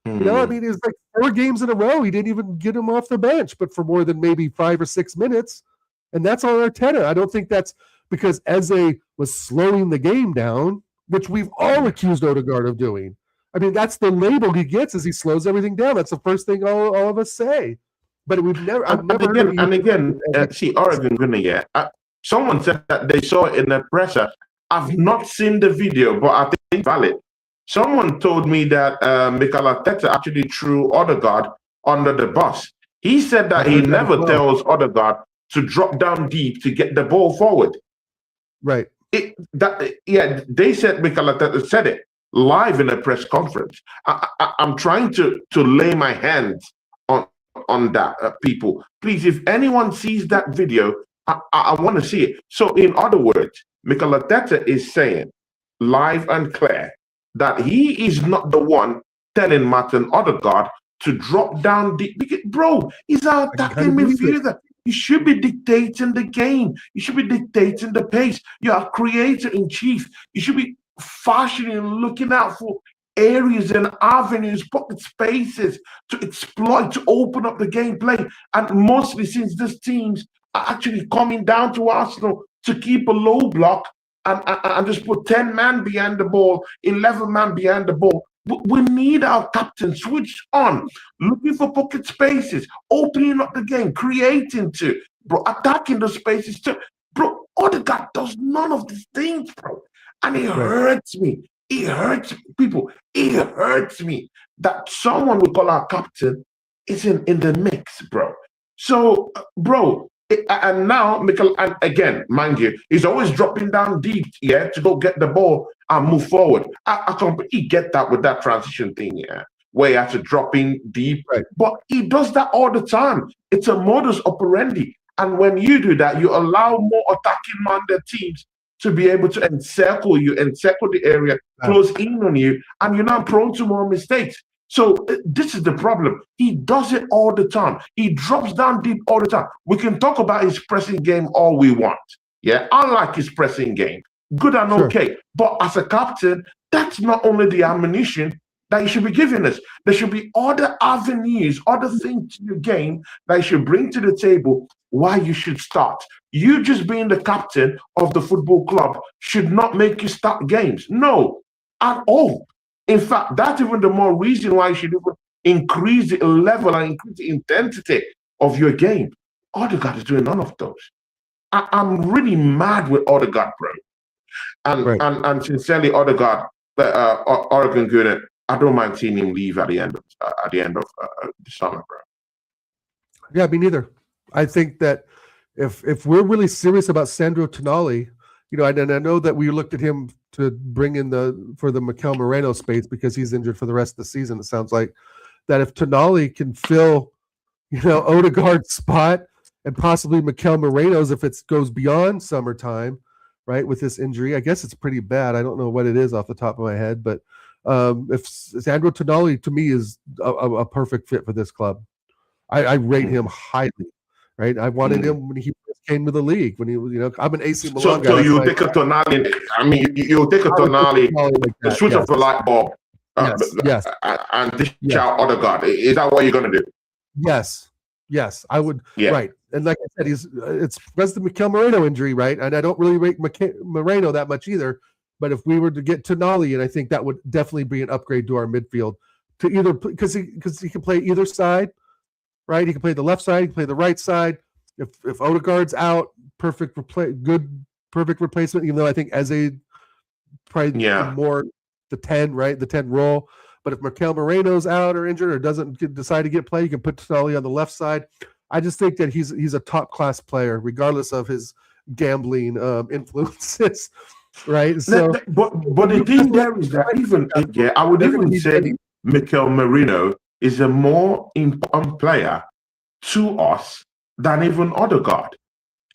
I mean, it's like 4 games in a row he didn't even get him off the bench, but for more than maybe 5 or 6 minutes, and that's on Arteta. I don't think that's because Eze was slowing the game down, which we've all accused Odegaard of doing. I mean, that's the label he gets as he slows everything down. That's the first thing all of us say. But we've never. See, Oregon gonna get. Someone said that they saw it in the presser. I've not seen the video, but I think it's valid. Someone told me that Mikel Arteta actually threw Odegaard under the bus. He said that he never tells Odegaard to drop down deep to get the ball forward. Right. They said Mikel Arteta said it live in a press conference. I'm trying to lay my hands on that, people. Please, if anyone sees that video, I want to see it. So, in other words, Mikel Arteta is saying live and clear that he is not the one telling Martin Odegaard to drop down deep. Bro, he's our attacking midfielder. You should be dictating the game. You should be dictating the pace. You're a creator in chief. You should be fashioning and looking out for areas and avenues, pocket spaces to exploit, to open up the gameplay. And mostly since these teams are actually coming down to Arsenal to keep a low block and just put 10 men behind the ball, 11 men behind the ball. We need our captain switched on, looking for pocket spaces, opening up the game, creating attacking the spaces too. Bro, Odegaard does none of these things, bro. And it hurts me. It hurts people. It hurts me that someone we call our captain isn't in the mix, bro. So, bro, And now, Mikel, and again, mind you, he's always dropping down deep, yeah, to go get the ball and move forward. I completely get that with that transition thing, yeah, where he has to drop in deep. Right. But he does that all the time. It's a modus operandi. And when you do that, you allow more attacking-minded teams to be able to encircle you, encircle the area, close in on you, and you're now prone to more mistakes. So this is the problem. He does it all the time. He drops down deep all the time. We can talk about his pressing game all we want. Yeah, I like his pressing game. Good and okay. But as a captain, that's not only the ammunition that you should be giving us. There should be other avenues, other things to your game that you should bring to the table why you should start. You just being the captain of the football club should not make you start games. No, at all. In fact, that's even the more reason why you should even increase the level and increase the intensity of your game. Odegaard is doing none of those. I'm really mad with Odegaard, bro. And sincerely, Odegaard, Oregon Gunner, I don't mind seeing him leave at the end of the summer, bro. Yeah, me neither. I think that if we're really serious about Sandro Tonali, you know, and I know that we looked at him to bring in for the Mikel Moreno space because he's injured for the rest of the season. It sounds like that if Tonali can fill, you know, Odegaard's spot and possibly Mikel Moreno's if it goes beyond summertime, right? With this injury, I guess it's pretty bad. I don't know what it is off the top of my head, but if Sandro Tonali to me is a perfect fit for this club. I rate him highly. Right, I wanted him when he first came to the league. When he was, you know, I'm an AC Milan guy. So you take a Tonali. I mean, you take a Tonali, the switch of the light bulb, yes, and dish out Odegaard. Is that what you're going to do? Yes, I would. Yeah. Right, and like I said, it's because the Mikel Moreno injury, right? And I don't really rate Moreno that much either. But if we were to get Tonali, and I think that would definitely be an upgrade to our midfield to either because he can play either side. Right, he can play the left side, he can play the right side. If Odegaard's out, perfect replacement. Even though I think Eze probably more the 10, right, the 10 role. But if Mikel Moreno's out or injured or doesn't decide to get play, you can put Tonali on the left side. I just think that he's a top class player, regardless of his gambling influences. Right, so but the thing there is that I would even say Mikel Moreno is a more important player to us than even Odegaard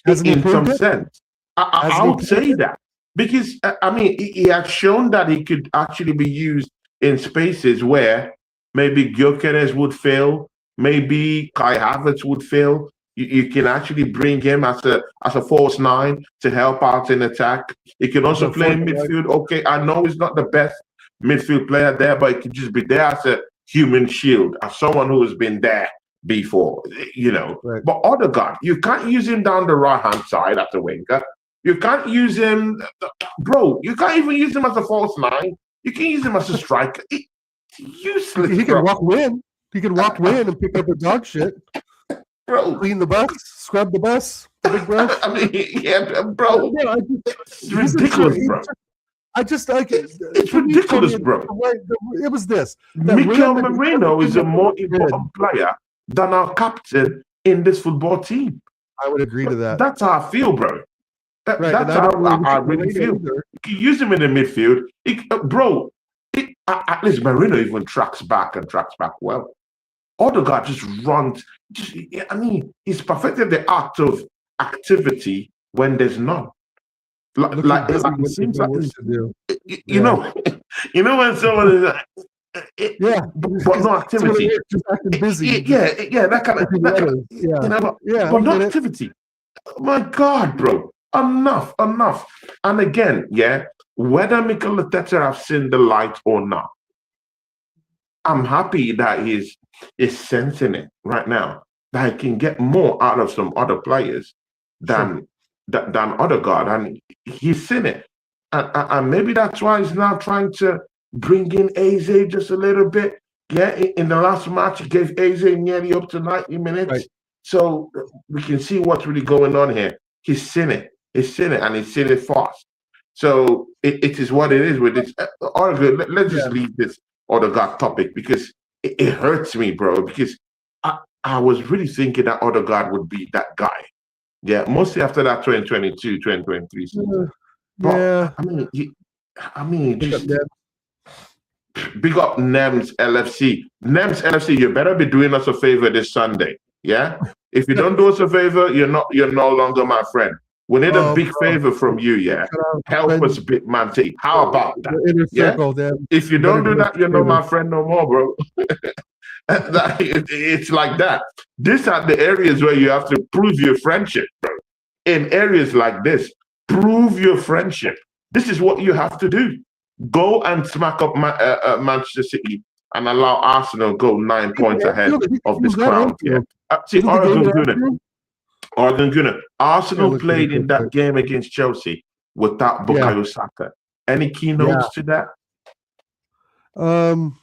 in some sense. I would say that because I mean he has shown that he could actually be used in spaces where maybe Gyökeres would fail, maybe Kai Havertz would fail. You can actually bring him as a false nine to help out in attack. He can also play in midfield. Okay, I know he's not the best midfield player there, but he can just be there as a human shield, as someone who has been there before, you know. Right. But Odegaard, you can't use him down the right-hand side as a winger. You can't use him, bro. You can't even use him as a false nine. You can use him as a striker. Useless. He can walk win. He can walk win and pick up the dog shit. Bro, clean the bus, scrub the bus, the big brush. I mean, yeah, bro. Yeah, it's ridiculous, bro. I just like it. It's ridiculous, bro. It was this. Mikel Moreno is a more important player than our captain in this football team. I would agree to that. That's how I feel, bro. That's how I really feel. You can use him in the midfield. At least Moreno even tracks back well. Odegaard just runs. I mean, he's perfected the art of activity when there's none. It seems like you know when someone is but no activity. Busy. That kind of but no activity. My God, bro, enough. And again, whether Mikel Arteta have seen the light or not, I'm happy that he's sensing it right now. That he can get more out of some other players than Odegaard, and he's seen it, and maybe that's why he's now trying to bring in Eze just a little bit. Yeah, in the last match, he gave Eze nearly up to 90 minutes, so we can see what's really going on here. He's seen it, and he's seen it fast. So it is what it is with this. Odegaard, let's just leave this Odegaard topic because it hurts me, bro. Because I was really thinking that Odegaard would be that guy. Yeah, mostly after that 2022, 2023 season. But Yeah. I mean, Pick up just Ned. big up NEMS LFC. NEMS LFC, you better be doing us a favor this Sunday. Yeah. If you don't do us a favor, you're no longer my friend. We need a Oh, big bro. favor from you, yeah. Cut out Help friend, us, big man. Take. How about that? the inner Yeah. circle, then. If you You better don't do do us that, a you're not favor. my friend no more, bro. It's like that. These are the areas where you have to prove your friendship, bro. In areas like this, prove your friendship. This is what you have to do. Go and smack up Manchester City and allow Arsenal go 9 points ahead of this crown. Yeah. See, Oregon Gunner. Arsenal played in that game against Chelsea without Bukayo Saka. Any keynotes to that? Oh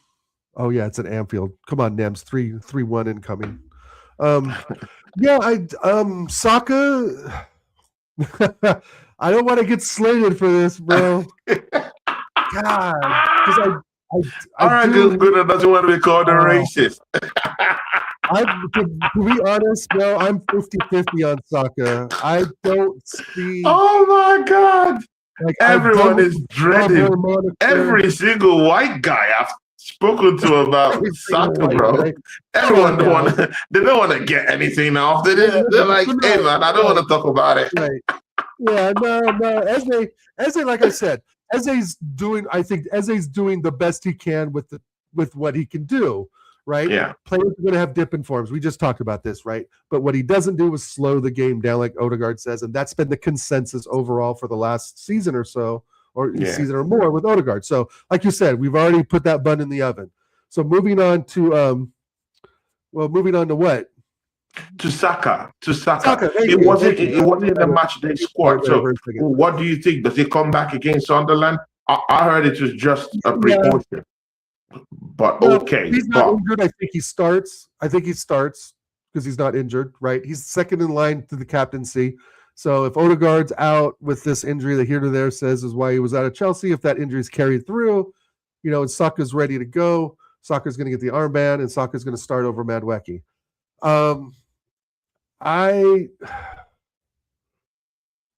yeah, it's at Anfield. Come on, Nems. 3-1 incoming. Saka. I don't want to get slated for this, bro. God, because Oregon Gunner doesn't want to be called a racist. To be honest, bro, I'm 50-50 on Saka. I don't see. Oh my God. Like, everyone is dreading every single white guy I've spoken to about Saka, bro. Guy. Everyone they don't want to get anything off. They're like, hey man, I don't want to talk about it. Right. Yeah, no. Eze, like I said, I think Eze's doing the best he can with what he can do. Right? Yeah. Players are going to have dip in forms. We just talked about this, right? But what he doesn't do is slow the game down, like Odegaard says, and that's been the consensus overall for the last season or so, or season or more with Odegaard. So, like you said, we've already put that bun in the oven. So, moving on to what? To Saka. It wasn't in the match day squad. So, what do you think? Does he come back against Sunderland? I heard it was just a precaution. Yeah. But okay, he's not injured. I think he starts because he's not injured, right? He's second in line to the captaincy. So if Odegaard's out with this injury that here to there says is why he was out of Chelsea, if that injury is carried through, and Saka's ready to go, Saka's going to get the armband and Saka's going to start over Madueke.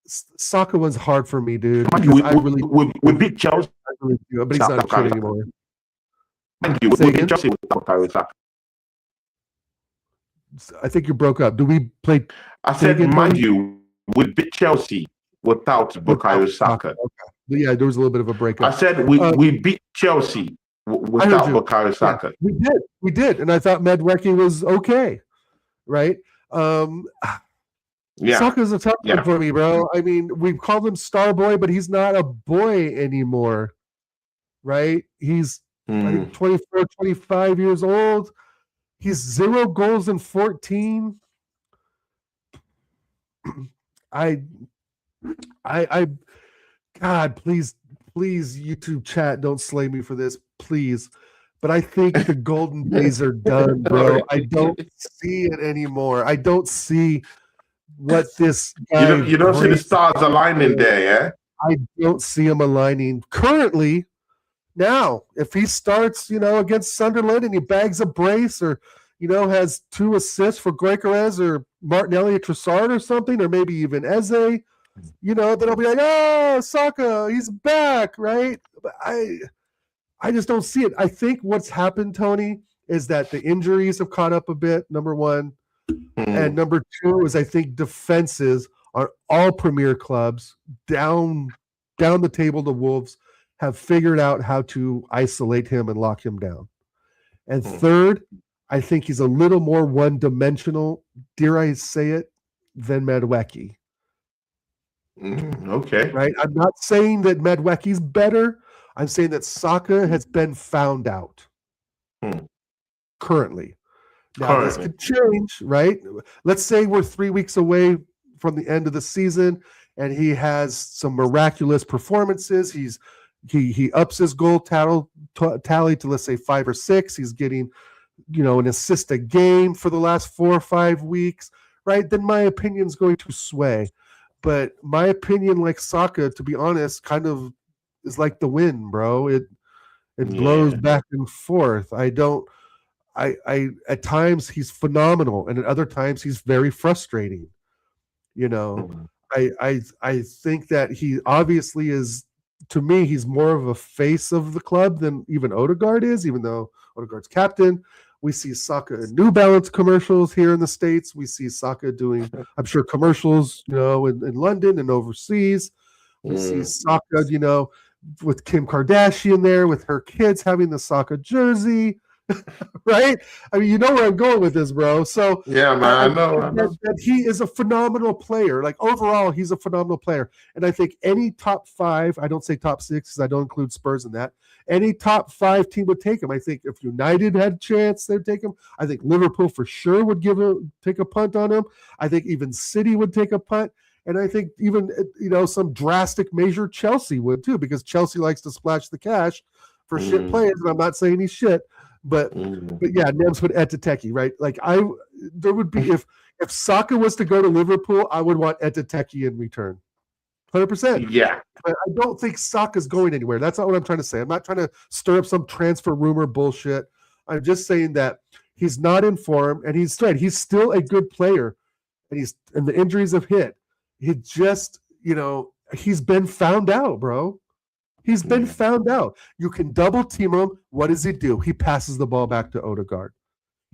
Saka one's hard for me, dude. We beat Chelsea, but he's not a kid anymore. Thank you. We beat Chelsea without Bukayo Saka. I think you broke up. Do we play? I said, mind you, we beat Chelsea without Bukayo Saka. Okay. Yeah, there was a little bit of a breakup. I said we beat Chelsea without Bukayo Saka. Yeah, we did, and I thought Madueke was okay, right? Saka's a tough one for me, bro. I mean, we've called him Star Boy, but he's not a boy anymore, right? He's I think 24, 25 years old. He's 0 goals in 14. God, please, YouTube chat, don't slay me for this, please. But I think the golden days are done, bro. I don't see it anymore. I don't see what this guy. You don't see the stars aligning there, yeah? I don't see him aligning currently. Now, if he starts, against Sunderland and he bags a brace or, has 2 assists for Gyökeres or Martinelli or Trossard or something, or maybe even Eze, then I'll be like, oh, Saka, he's back, right? But I just don't see it. I think what's happened, Tony, is that the injuries have caught up a bit, number one. And number 2 is I think defenses on all Premier clubs down the table, the Wolves, have figured out how to isolate him and lock him down. And third, I think he's a little more one-dimensional, dare I say it, than Madueke. Okay. Right? I'm not saying that Madueke's better. I'm saying that Saka has been found out currently. Now, this could change, right? Let's say we're 3 weeks away from the end of the season and he has some miraculous performances. He ups his goal tally to, let's say, 5 or 6. He's getting, an assist a game for the last 4 or 5 weeks, right? Then my opinion's going to sway. But my opinion, like Saka, to be honest, kind of is like the wind, bro. It blows back and forth. I at times he's phenomenal, and at other times he's very frustrating. You know, Mm. I think that he obviously is. To me, he's more of a face of the club than even Odegaard is, even though Odegaard's captain. We see Saka in New Balance commercials here in the States. We see Saka doing, I'm sure, commercials, in London and overseas. We see Saka, with Kim Kardashian there, with her kids having the Saka jersey. Right? I mean, you know where I'm going with this, bro. So Yeah, man, I know. that he is a phenomenal player. Like overall, he's a phenomenal player. And I think any top 5, I don't say top 6 because I don't include Spurs in that. Any top 5 team would take him. I think if United had a chance, they'd take him. I think Liverpool for sure would take a punt on him. I think even City would take a punt. And I think even some drastic measure Chelsea would too, because Chelsea likes to splash the cash for shit players. And I'm not saying he's shit. But yeah, Nems would Eteteki, right? Like there would be if Saka was to go to Liverpool, I would want Eteteki in return, 100%. Yeah, but I don't think Saka's going anywhere. That's not what I'm trying to say. I'm not trying to stir up some transfer rumor bullshit. I'm just saying that he's not in form, and he's still a good player, and the injuries have hit. He just he's been found out, bro. He's been found out. You can double team him. What does he do? He passes the ball back to Odegaard.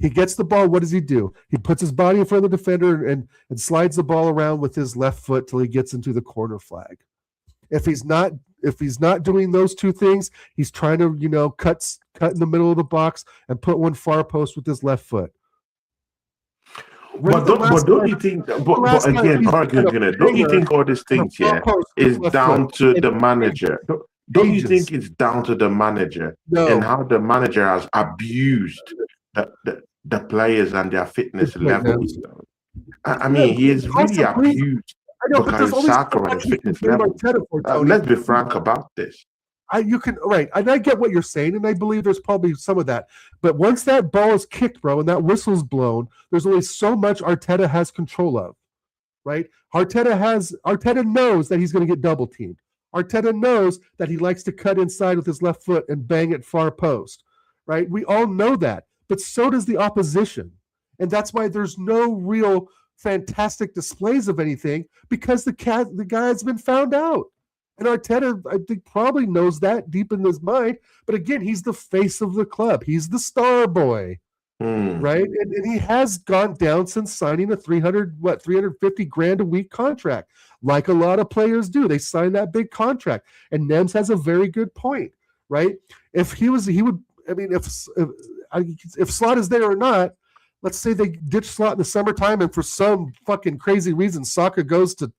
He gets the ball. What does he do? He puts his body in front of the defender and slides the ball around with his left foot till he gets into the corner flag. If he's not doing those two things, he's trying to cut in the middle of the box and put one far post with his left foot. But don't you think? But again, don't you think all these things is down to the manager? Don't you think it's down to the manager and how the manager has abused the players and their fitness levels? I mean, he is really abused Bukayo Saka and his fitness level. Let's be frank about this. Right, and I get what you're saying, and I believe there's probably some of that. But once that ball is kicked, bro, and that whistle's blown, there's only so much Arteta has control of, right? Arteta knows that he's going to get double teamed. Arteta knows that he likes to cut inside with his left foot and bang it far post, right? We all know that, but so does the opposition, and that's why there's no real fantastic displays of anything, because the guy's been found out. And Arteta, I think, probably knows that deep in his mind. But again, he's the face of the club. He's the star boy, right? And he has gone down since signing a $350,000 a week contract, like a lot of players do. They sign that big contract. And Nems has a very good point, right? If Slot is there or not, let's say they ditch Slot in the summertime, and for some fucking crazy reason, Saka goes to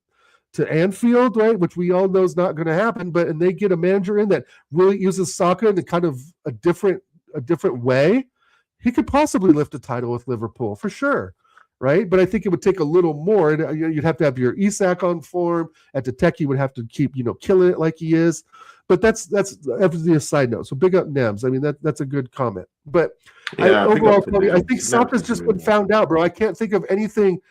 Anfield, right? Which we all know is not going to happen, and they get a manager in that really uses Saka in a kind of a different way. He could possibly lift a title with Liverpool for sure, right? But I think it would take a little more. You'd have to have your Isak on form. Eteteki would have to keep killing it like he is. But that's a side note. So big up Nems. I mean that's a good comment. But overall, I think Saka's just been found out, bro. I can't think of anything,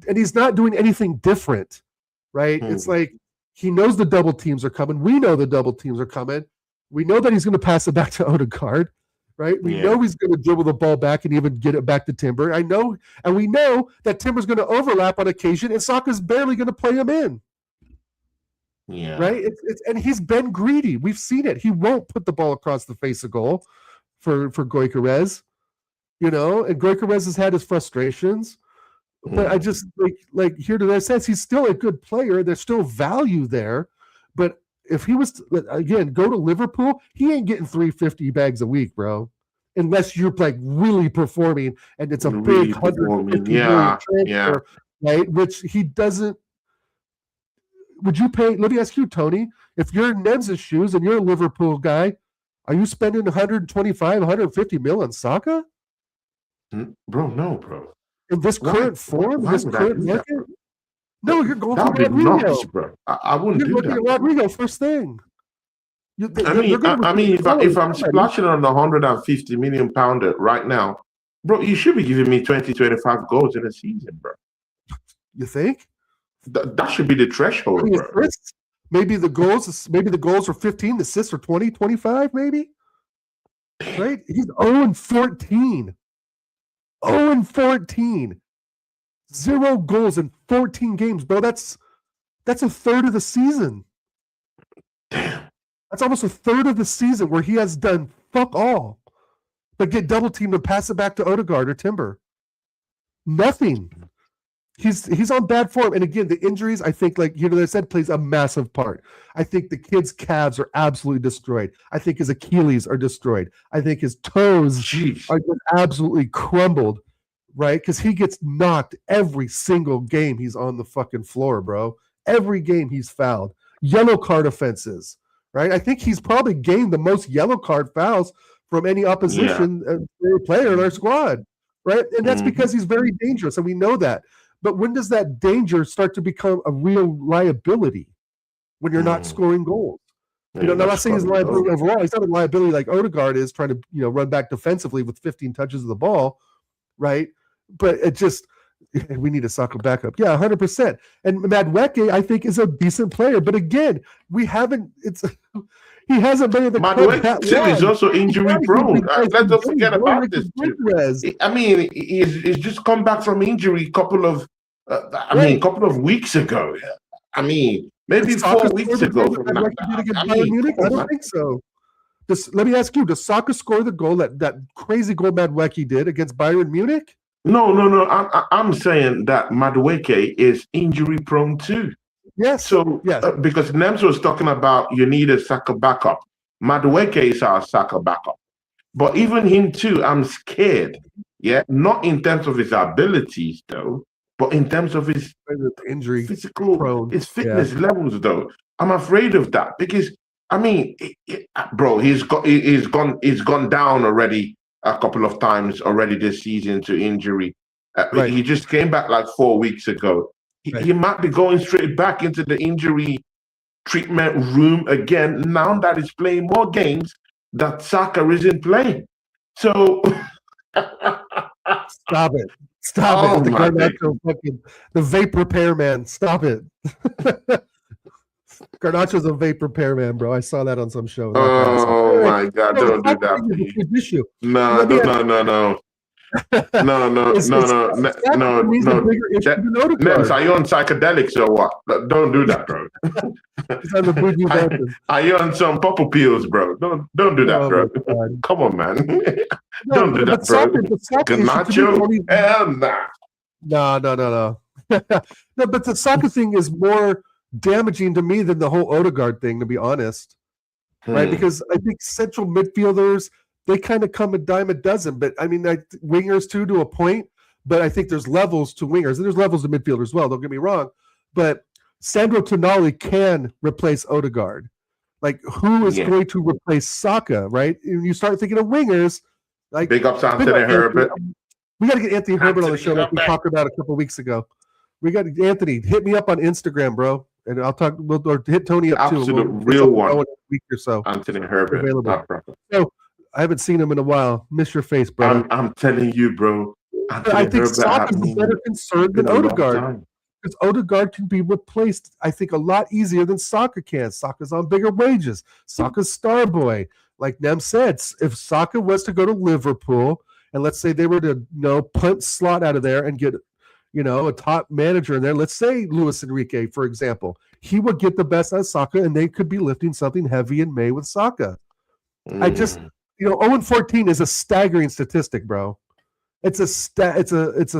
and he's not doing anything different. Right? It's like he knows the double teams are coming. We know the double teams are coming. We know that he's going to pass it back to Odegaard, right? We know he's going to dribble the ball back and even get it back to Timber. We know that Timber's going to overlap on occasion, and Saka's barely going to play him in. Yeah. Right? And he's been greedy. We've seen it. He won't put the ball across the face of goal for Gyökeres, and Gyökeres has had his frustrations. But I just like here to that sense, he's still a good player. There's still value there. But if he was to, go to Liverpool, he ain't getting 350 bags a week, bro. Unless you're like really performing and it's a big 150 million transfer, right? Which he doesn't. Would you pay? Let me ask you, Tony. If you're in Nems' shoes and you're a Liverpool guy, are you spending 125, 150 mil on Saka? Bro, no, bro. In this current form, this current market? No, you're going for Rodrigo. Nuts, bro. I wouldn't do that. You're looking at Rodrigo first thing. If I'm splashing on the 150 million pounder right now, bro, you should be giving me 20, 25 goals in a season, bro. You think? That should be the threshold, bro. Maybe the goals are 15, the assists are 20, 25, maybe? Right? He's 0-14. 0-14. 0 goals in 14 games, bro. That's a third of the season. Damn. That's almost a third of the season where he has done fuck all but get double teamed and pass it back to Odegaard or Timber. Nothing. He's on bad form. And again, the injuries, I think, like I said, plays a massive part. I think the kid's calves are absolutely destroyed. I think his Achilles are destroyed. I think his toes are just absolutely crumbled, right? Because he gets knocked every single game he's on the fucking floor, bro. Every game he's fouled. Yellow card offenses, right? I think he's probably gained the most yellow card fouls from any opposition player in our squad, right? And that's because he's very dangerous, and we know that. But when does that danger start to become a real liability? When you're not scoring goals. I'm not saying he's a liability overall. He's not a liability like Odegaard is trying to, run back defensively with 15 touches of the ball, right? But it just, we need a soccer backup. Yeah, 100%. And Madueke, I think, is a decent player. But again, he hasn't been in the club that long. He's also injury prone. Let's not forget about this too. I mean, he's just come back from injury a couple of weeks ago. I mean, maybe 4 weeks ago. I don't think so. Let me ask you, does Saka score the goal that crazy goal Madueke did against Bayern Munich? No. I'm saying that Madueke is injury prone too. Yes. So, because Nems was talking about you need a Saka backup. Madueke is our Saka backup. But even him too, I'm scared. Yeah, not in terms of his abilities though, but in terms of his injury, physical, his fitness levels though. I'm afraid of that because I mean, bro, he's gone down already a couple of times already this season to injury. He just came back like 4 weeks ago. He might be going straight back into the injury treatment room again now that he's playing more games that Saka isn't playing. So stop it. The vape repairman. Stop it. Garnacho's a vape repairman, bro. I saw that on some show. Oh my God! Don't do that. No. Nems, are you on psychedelics or what? Don't do that, bro. Are you on some purple pills, bro? Don't do that, bro. Come on, man. Don't do that, bro. Garnacho? Hell nah. No. No, but the soccer thing is more damaging to me than the whole Odegaard thing, to be honest. Right? Because I think central midfielders, they kind of come a dime a dozen, but I mean, wingers too to a point. But I think there's levels to wingers, and there's levels to midfielders as well. Don't get me wrong, but Sandro Tonali can replace Odegaard. Like, who is going to replace Saka? Right? And you start thinking of wingers. Like, big ups Anthony Herbert. We got to get Anthony Herbert on the show, like we talked about a couple of weeks ago. We got Anthony. Hit me up on Instagram, bro, and I'll talk. We'll hit Tony up too. Real one. A week or so. Anthony Herbert. Available. So. I haven't seen him in a while. Miss your face, bro. I'm telling you, bro. I think Saka's a better concern than Odegaard. Because Odegaard can be replaced, I think, a lot easier than Saka can. Saka's on bigger wages. Saka's star boy. Like Nem said, if Saka was to go to Liverpool, and let's say they were to punt Slot out of there and get a top manager in there, let's say Luis Enrique, for example, he would get the best out of Saka, and they could be lifting something heavy in May with Saka. I just... 0-14 is a staggering statistic, bro. It's a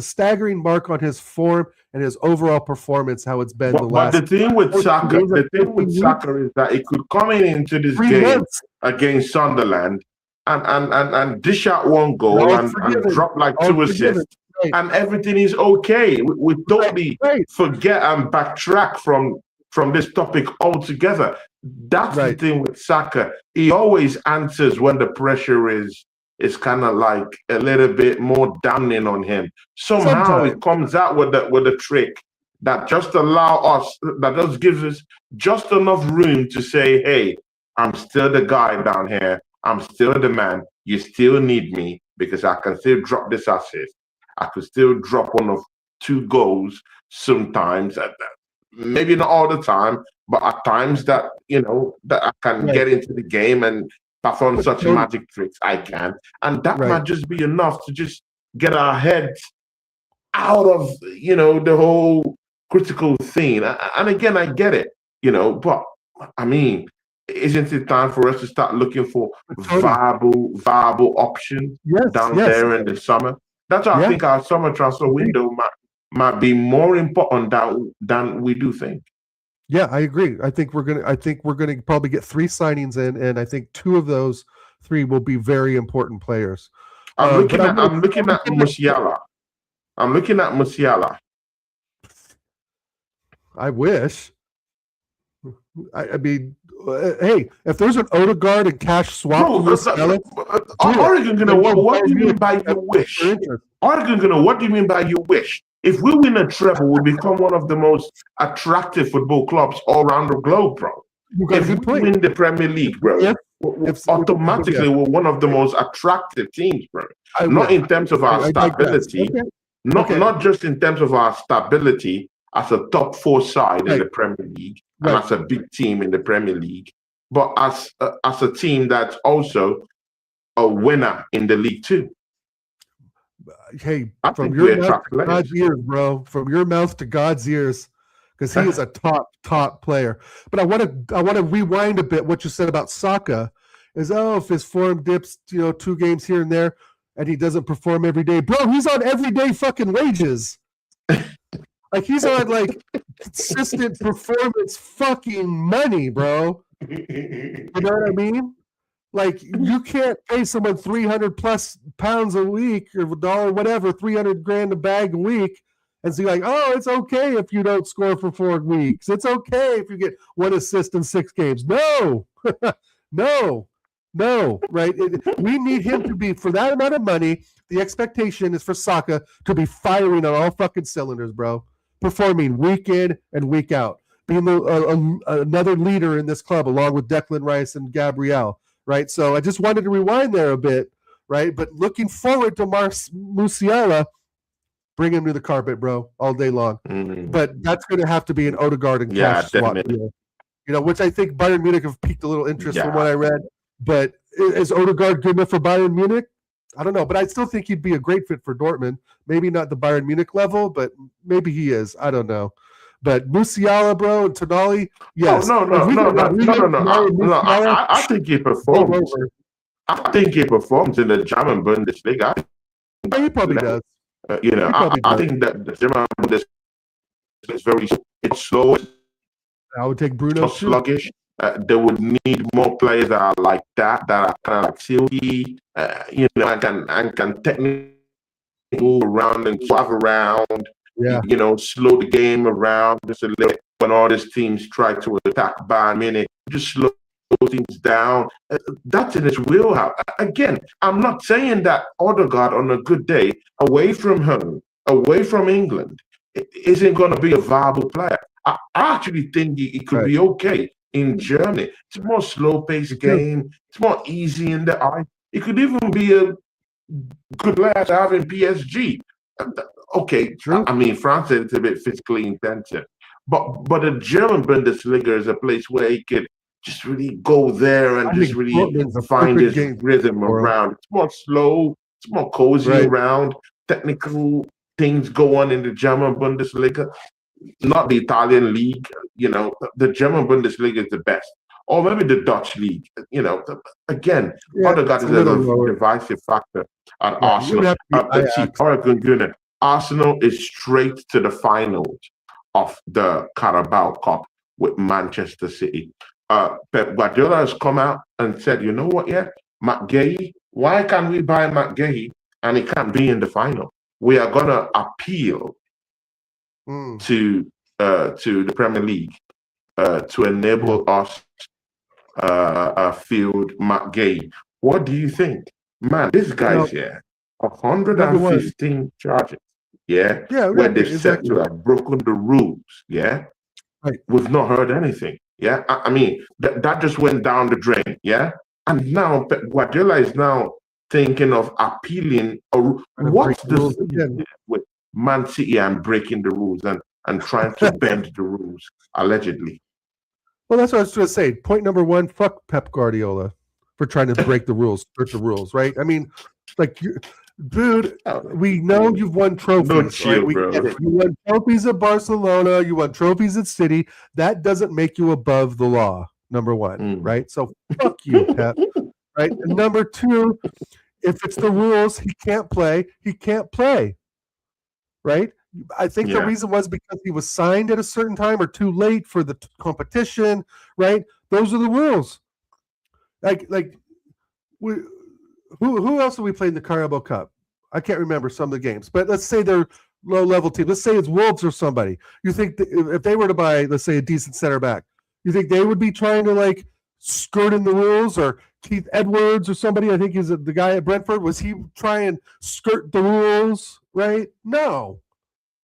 staggering mark on his form and his overall performance. How it's been But the thing with Saka, is that he could come into this game against Sunderland and dish out one goal and drop like 2 assists, and everything is okay. We totally forget and backtrack from this topic altogether. That's the thing with Saka. He always answers when the pressure is kind of like a little bit more damning on him. Somehow it comes out with the trick that just gives us just enough room to say, hey, I'm still the guy down here. I'm still the man. You still need me because I can still drop this assist. I could still drop 1 or 2 goals sometimes. Maybe not all the time, but at times that that I can get into the game and perform such magic tricks, I can, and that might just be enough to just get our heads out of the whole critical scene. And again, I get it, but I mean, isn't it time for us to start looking for Totally. viable options Yes, down yes. there in the summer? That's why I Yeah. think our summer transfer window might be more important than we do think. Yeah, I agree. I think we're gonna probably get 3 signings in, and I think 2 of those 3 will be very important players. I'm But looking at I'm I'm looking gonna at give it- Musiala. I'm looking at Musiala. I wish. I mean, hey, if there's an Odegaard and cash swap Bro, for Musiala, Oregon, what do you mean by you wish? Oregon, what do you mean by you wish? If we win a treble, we become one of the most attractive football clubs all around the globe, bro. If we win the Premier League, bro, automatically we're one of the most attractive teams, bro. Not in terms of our stability, not just in terms of our stability as a top 4 side in the Premier League and as a big team in the Premier League, but as a team that's also a winner in the league too. Hey, from your mouth to God's ears, bro. From your mouth to God's ears, because he is a top player. But I want to rewind a bit. What you said about Xhaka is, if his form dips, 2 games here and there, and he doesn't perform every day, bro. He's on everyday fucking wages. Like he's on consistent performance fucking money, bro. You know what I mean? Like you can't pay someone 300 plus pounds a week or $1, whatever, 300 grand a bag a week, and say like, oh, it's okay if you don't score for 4 weeks. It's okay if you get 1 assist in 6 games. No, no, right? We need him to be, for that amount of money. The expectation is for Xhaka to be firing on all fucking cylinders, bro. Performing week in and week out, being another leader in this club along with Declan Rice and Gabriel. Right, so I just wanted to rewind there a bit, right? But looking forward to Musiala, bring him to the carpet, bro, all day long. But that's going to have to be an Odegaard and cash swap deal, which I think Bayern Munich have piqued a little interest from what I read. But is Odegaard good enough for Bayern Munich? I don't know, but I still think he'd be a great fit for Dortmund. Maybe not the Bayern Munich level, but maybe he is. I don't know. But Musiala, bro, and Tonali, yes. No. I think he performs. I think he performs in the German Bundesliga. He probably does. I think that the German Bundesliga is it's slow. I would take Bruno sluggish. They would need more players that are like that are kind of like silky, and can technically move around and swap around. Yeah. Slow the game around just a little bit. When all these teams try to attack Bayern Munich, just slow things down. That's in his wheelhouse. Again, I'm not saying that Odegaard on a good day, away from home, away from England, isn't going to be a viable player. I actually think he could be okay in Germany. It's a more slow-paced game. It's more easy in the eye. It could even be a good player to have in PSG. Okay, true. I mean, France is a bit physically intensive, but the German Bundesliga is a place where he could just really go there and just really find his rhythm around. It's more slow, it's more cozy around. Technical things go on in the German Bundesliga, not the Italian league. The German Bundesliga is the best, or maybe the Dutch league. Again, Odegaard is a divisive factor at Arsenal. Let's see, Oregon. Arsenal is straight to the finals of the Carabao Cup with Manchester City. Pep Guardiola has come out and said, you know what, McGahey, why can't we buy McGahey and he can't be in the final? We are going to appeal to the Premier League to enable us field McGahey. What do you think? Man, this guy's here. 115 charges. Where they said to have broken the rules. We've not heard anything. I mean, that just went down the drain. And now Guardiola is now thinking of appealing. What's the with Man City and breaking the rules and trying to bend the rules, allegedly? Well, that's what I was going to say. Point number 1, fuck Pep Guardiola for trying to break the rules, right? I mean, like Dude, we know you've won trophies. No chill, right? We bro. get it. You won trophies at Barcelona. You won trophies at City. That doesn't make you above the law, number one, right? So fuck you, Pep. Right? And number two, if it's the rules, he can't play. He can't play. Right? I think the reason was because he was signed at a certain time or too late for the competition. Right? Those are the rules. Who else have we played in the Carabao Cup? I can't remember some of the games, but let's say they're low-level team. Let's say it's Wolves or somebody. You think if they were to buy, let's say, a decent center back, you think they would be trying to like skirt in the rules? Or Keith Edwards or somebody, I think is the guy at Brentford, was he trying to skirt the rules? Right? No.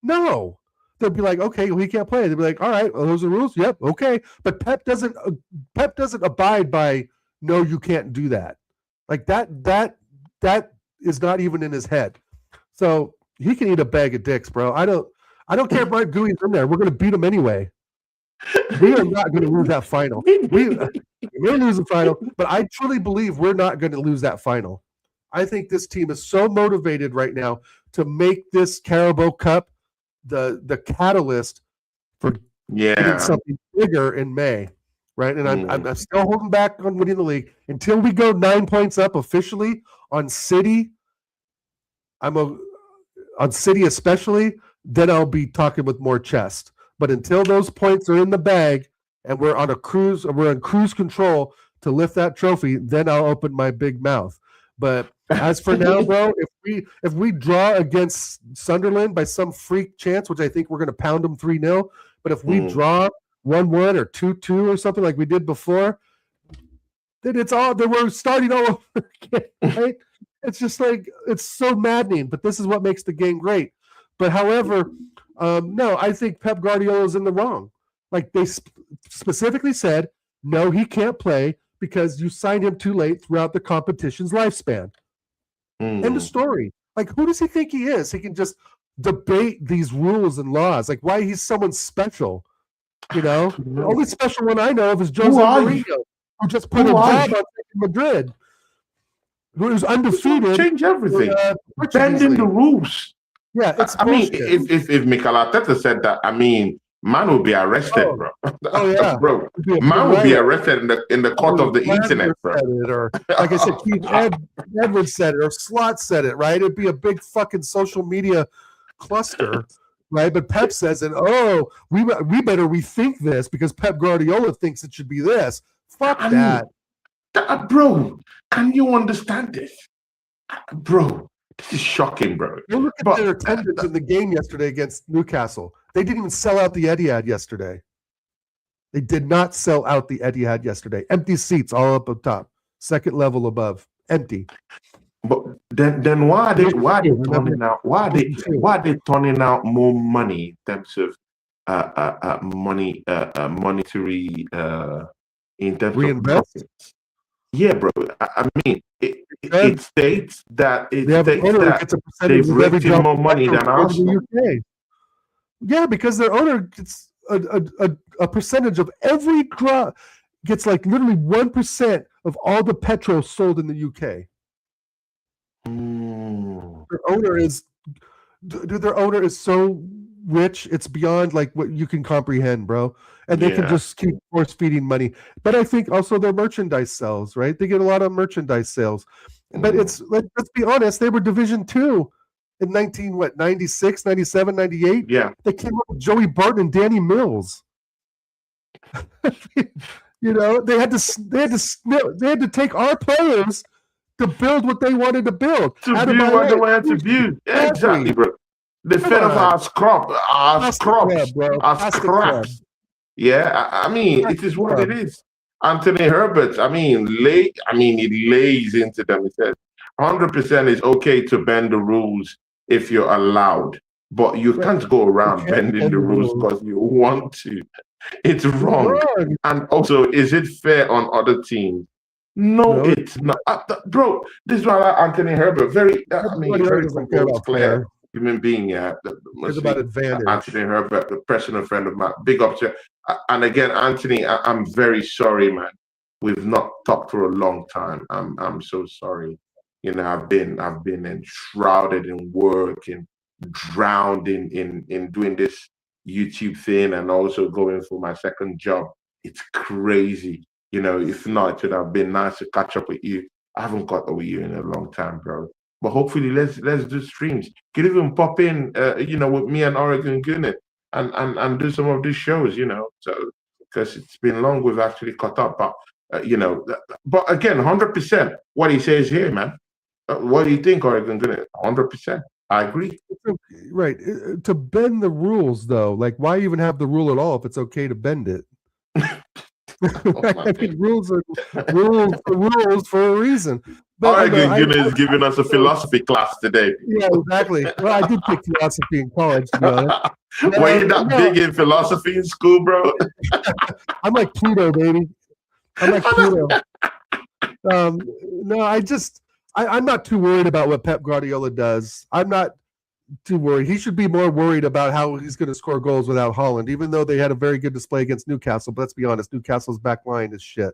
They'd be like, okay, well, he can't play. They'd be like, all right, well, those are the rules. Yep, okay. But Pep doesn't abide by. No, you can't do that. Like that is not even in his head. So he can eat a bag of dicks, bro. I don't care if Mark Gooey's in there. We're going to beat him anyway. We are not going to lose that final. We're going to lose the final, but I truly believe we're not going to lose that final. I think this team is so motivated right now to make this Carabao Cup the catalyst for getting something bigger in May. Right, and I'm still holding back on winning the league until we go 9 points up officially on City. On City especially, then I'll be talking with more chest. But until those points are in the bag and we're on cruise control to lift that trophy, then I'll open my big mouth. But as for now, bro, if we draw against Sunderland by some freak chance, which I think we're going to pound them 3-0, but if we draw 1-1 or 2-2 or something like we did before, then we're starting all over again, right? It's just like, it's so maddening, but this is what makes the game great. But however, no, I think Pep Guardiola is in the wrong. Like they specifically said, no, he can't play because you signed him too late throughout the competition's lifespan. End of story. Like, who does he think he is? He can just debate these rules and laws. Like, why he's someone special. You know, the only special one I know of is Jose Mourinho, who just put a job on Madrid, who's undefeated. Change everything. Bending the rules. Yeah, it's if Mikel Arteta said that, man will be arrested, bro. Oh yeah, bro. Man will be arrested in the court of the internet, bro. Or like I said, Keith Edwards said it, or Slot said it. Right? It'd be a big fucking social media cluster. Right, but Pep says, "And we better rethink this because Pep Guardiola thinks it should be this." Fuck that, bro. Can you understand this, bro? This is shocking, bro. You look at their attendance in the game yesterday against Newcastle. They didn't even sell out the Etihad yesterday. They did not sell out the Etihad yesterday. Empty seats all up top, second level above, empty. But then why are they turning out more money in terms of monetary in terms of profits? Yeah, bro. It states that they've raised more money than Arsenal. Yeah, because their owner gets a percentage of every drop, gets like literally 1% of all the petrol sold in the UK. Their owner is so rich, it's beyond like what you can comprehend, bro. And they can just keep force feeding money. But I think also their merchandise sells, right? They get a lot of merchandise sales. But let's be honest, they were Division 2 in 96, 97, 98. Yeah. They came up with Joey Barton and Danny Mills. You know, they had to take our players to build what they wanted to build. To view what they wanted to view. Yeah, exactly, bro. They fed off our scraps. Yeah, it is what it is. Anthony Herbert, it lays into them. It says 100% is okay to bend the rules if you're allowed, but you can't go around bending the rules because you want to. It's wrong. And also, is it fair on other teams? No, it's not. Bro, this is why Anthony Herbert, very clear human being. It's about advantage. Anthony Herbert, the personal friend of mine, big up to. And again, Anthony, I'm very sorry, man. We've not talked for a long time. I'm so sorry. I've been enshrouded in work and drowned in doing this YouTube thing and also going for my second job. It's crazy. If not, it would have been nice to catch up with you. I haven't caught up with you in a long time, bro. But hopefully, let's do streams. Could even pop in, with me and Oregon Gunnet and do some of these shows, So because it's been long, we've actually caught up. But but again, 100%. What he says here, man. What do you think, Oregon Gunnet? 100%. I agree. Right. To bend the rules, though, like why even have the rule at all if it's okay to bend it? I mean, rules are rules for a reason. But Oregon Gunnet is giving us a philosophy class today. Yeah, exactly. Well, I did take philosophy in college, to be honest. Were you that big in philosophy in school, bro? I'm like Pluto, baby. I'm like Pluto. No, I'm not too worried about what Pep Guardiola does. I'm not too worried. He should be more worried about how he's going to score goals without Haaland, even though they had a very good display against Newcastle. But let's be honest, Newcastle's back line is shit.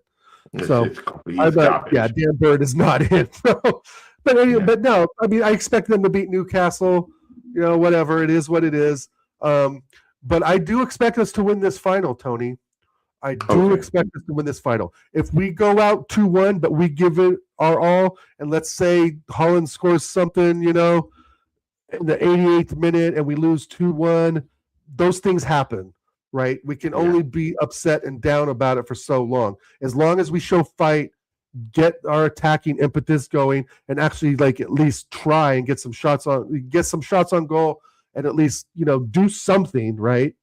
So, Dan Bird is not in. But no, I mean, I expect them to beat Newcastle. Whatever it is, what it is. But I do expect us to win this final, Tony. I do expect us to win this final. If we go out 2-1, but we give it our all, and let's say Haaland scores something, in the 88th minute, and we lose 2-1, those things happen, right? We can only be upset and down about it for so long. As long as we show fight, get our attacking impetus going, and actually at least try and get some shots on goal, and at least do something, right?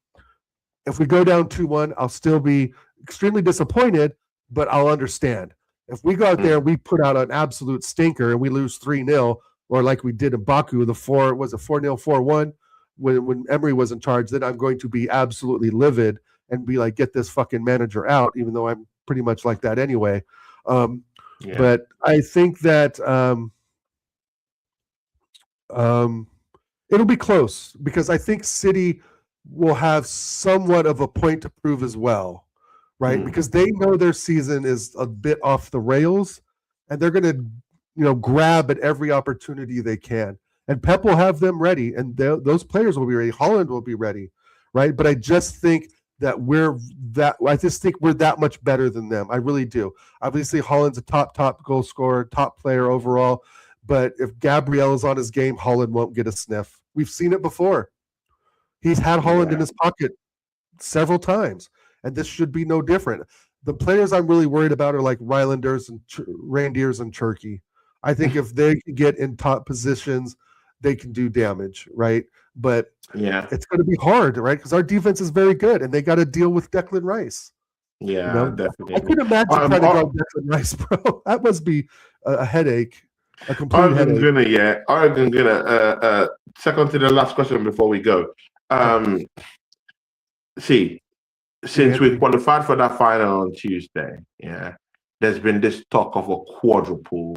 If we go down 2-1, I'll still be extremely disappointed, but I'll understand. If we go out there and we put out an absolute stinker and we lose 3-0, or like we did in Baku, was it 4-0, 4-1, when Emery was in charge, then I'm going to be absolutely livid and be like, get this fucking manager out, even though I'm pretty much like that anyway. But I think that it'll be close because I think City will have somewhat of a point to prove as well, right? Because they know their season is a bit off the rails, and they're going to, grab at every opportunity they can. And Pep will have them ready, and those players will be ready. Haaland will be ready, right? But I just think that we're that much better than them. I really do. Obviously, Haaland's a top goal scorer, top player overall. But if Gabriel is on his game, Haaland won't get a sniff. We've seen it before. He's had Haaland in his pocket several times, and this should be no different. The players I'm really worried about are like Rylanders and Reindeers and Turkey. I think if they can get in top positions, they can do damage, right? But it's going to be hard, right? Because our defense is very good, and they got to deal with Declan Rice. Yeah, definitely. I could imagine trying to guard Declan Rice, bro. That must be a headache, a complete headache. Oregon gonna second to the last question before we go. Since we qualified for that final on Tuesday, there's been this talk of a quadruple.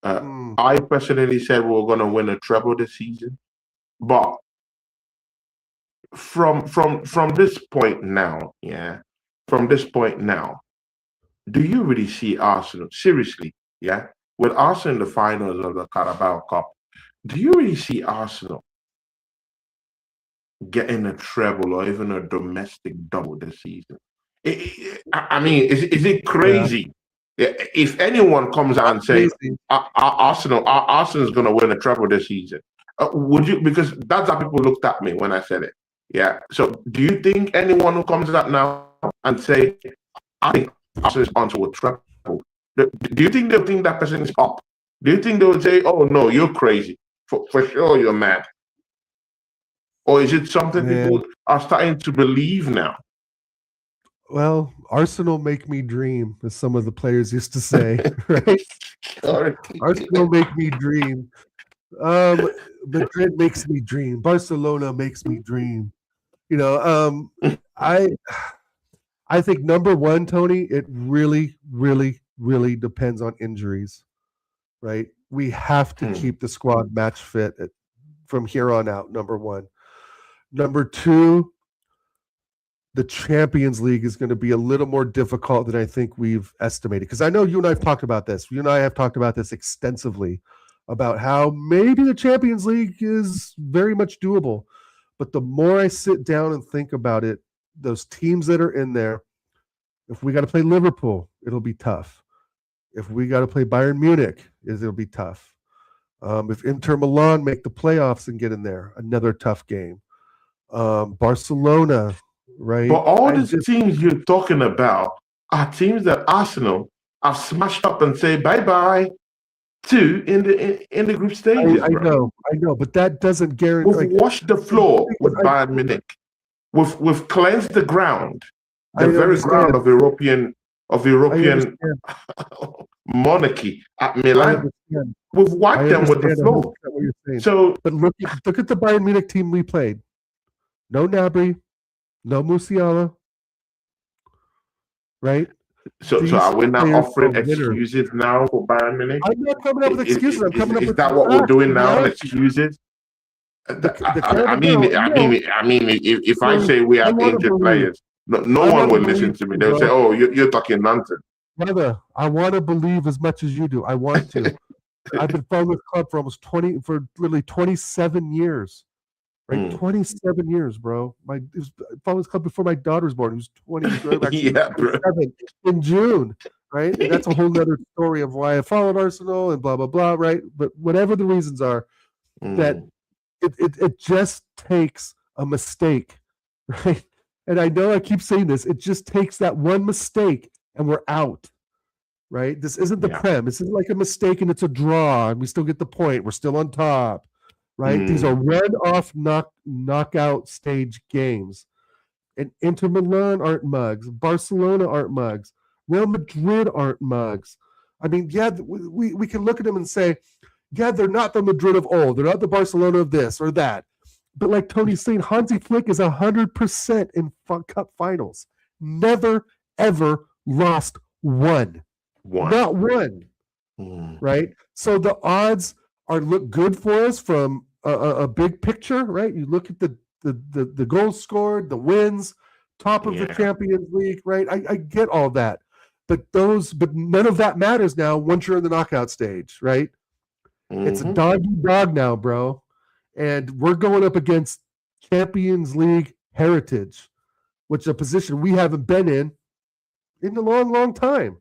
I personally said we were going to win a treble this season, but from this point now, do you really see Arsenal seriously? With Arsenal in the finals of the Carabao Cup, do you really see Arsenal getting a treble or even a domestic double this season? I mean, is it crazy? Yeah. If anyone comes out and says Arsenal is going to win a treble this season, would you? Because that's how people looked at me when I said it. Yeah. So, do you think anyone who comes out now and say, "I think Arsenal is onto a treble," do you think they'll think that person is up? Do you think they would say, "Oh no, you're crazy. For sure, you're mad"? Or is it something people are starting to believe now? Well, Arsenal make me dream, as some of the players used to say, right? Arsenal make me dream. Madrid makes me dream. Barcelona makes me dream. I think number one, Tony, it really, really, really depends on injuries, right? We have to keep the squad match fit from here on out, number one. Number two, the Champions League is going to be a little more difficult than I think we've estimated. Because I know you and I have talked about this. You and I have talked about this extensively about how maybe the Champions League is very much doable. But the more I sit down and think about it, those teams that are in there, if we got to play Liverpool, it'll be tough. If we got to play Bayern Munich, it'll be tough. If Inter Milan make the playoffs and get in there, another tough game. Barcelona, right? But all these teams you're talking about are teams that Arsenal have smashed up and say bye-bye to in the group stages. I know, but that doesn't guarantee. We've washed the floor with Bayern Munich. We've cleansed the ground, the very ground of European monarchy at Milan. We've wiped them with the floor. So, but look at the Bayern Munich team we played. No Gnabry, no Musiala, right? So are we now offering excuses now for Bayern Munich? I'm not coming up with excuses. I'm coming up with. Is that what we're doing now? Excuses? I mean, if I say we have injured players, no one will listen to me. They'll say, "Oh, you're talking nonsense." Brother, I want to believe as much as you do. I want to. I've been following this club for literally 27 years. Right, 27 years, bro. I followed this club before my daughter was born. He was 20. Yeah, bro. In June, right? And that's a whole other story of why I followed Arsenal and blah blah blah, right? But whatever the reasons are, that it just takes a mistake, right? And I know I keep saying this. It just takes that one mistake, and we're out. Right? This isn't the Prem. This isn't like a mistake and it's a draw, and we still get the point. We're still on top. Right? These are run-off knockout stage games. And Inter Milan aren't mugs. Barcelona aren't mugs. Real Madrid aren't mugs. I mean, yeah, we can look at them and say, yeah, they're not the Madrid of old. They're not the Barcelona of this or that. But like Tony's saying, Hansi Flick is 100% in cup finals. Never, ever lost one. Not one. Right? So the odds look good for us from a big picture, right? You look at the goals scored, the wins, top of the Champions League, right? I get all that, but none of that matters now once you're in the knockout stage, right? It's a dog now, bro, and we're going up against Champions League heritage, which is a position we haven't been in a long, long time.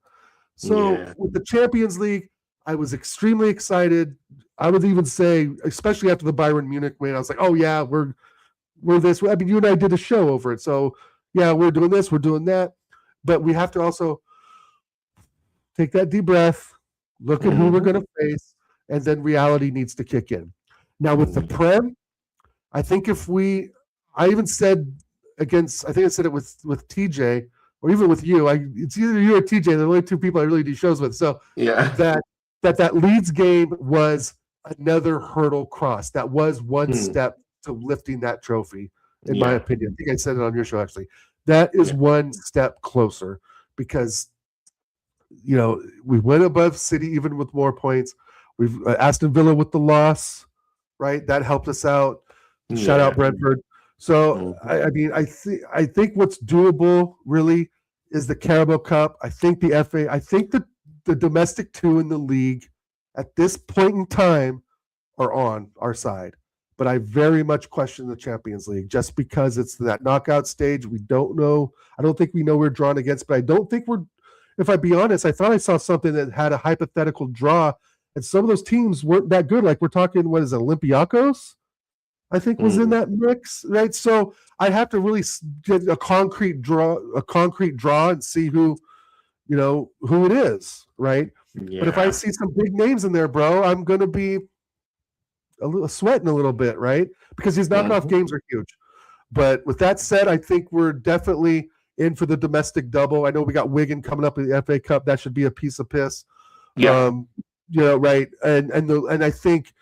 So with the Champions League, I was extremely excited. I would even say, especially after the Bayern Munich win, I was like, "Oh yeah, we're this." I mean, you and I did a show over it, so yeah, we're doing this, we're doing that. But we have to also take that deep breath, look at who we're going to face, and then reality needs to kick in. Now with the Prem, I think I even said against, I think I said it with TJ or even with you. It's either you or TJ. They're the only two people I really do shows with. So that Leeds game was another hurdle crossed. That was one step to lifting that trophy, in my opinion. I think I said it on your show, actually. That is one step closer because, we went above City even with more points. We've Aston Villa with the loss, right? That helped us out. Shout out Brentford. So, I mean, I think what's doable really is the Carabao Cup. I think the FA, I think the domestic two in the league at this point in time are on our side. But I very much question the Champions League just because it's that knockout stage. We don't know. I don't think we know we're drawn against, but I don't think if I be honest, I thought I saw something that had a hypothetical draw, and some of those teams weren't that good. Like we're talking, what is it, Olympiacos? I think was in that mix, right? So I have to really get a concrete draw and see who it is, right? Yeah. But if I see some big names in there, bro, I'm going to be sweating a little bit, right? Because these knockoff games are huge. But with that said, I think we're definitely in for the domestic double. I know we got Wigan coming up in the FA Cup. That should be a piece of piss. Yeah. Right. And I think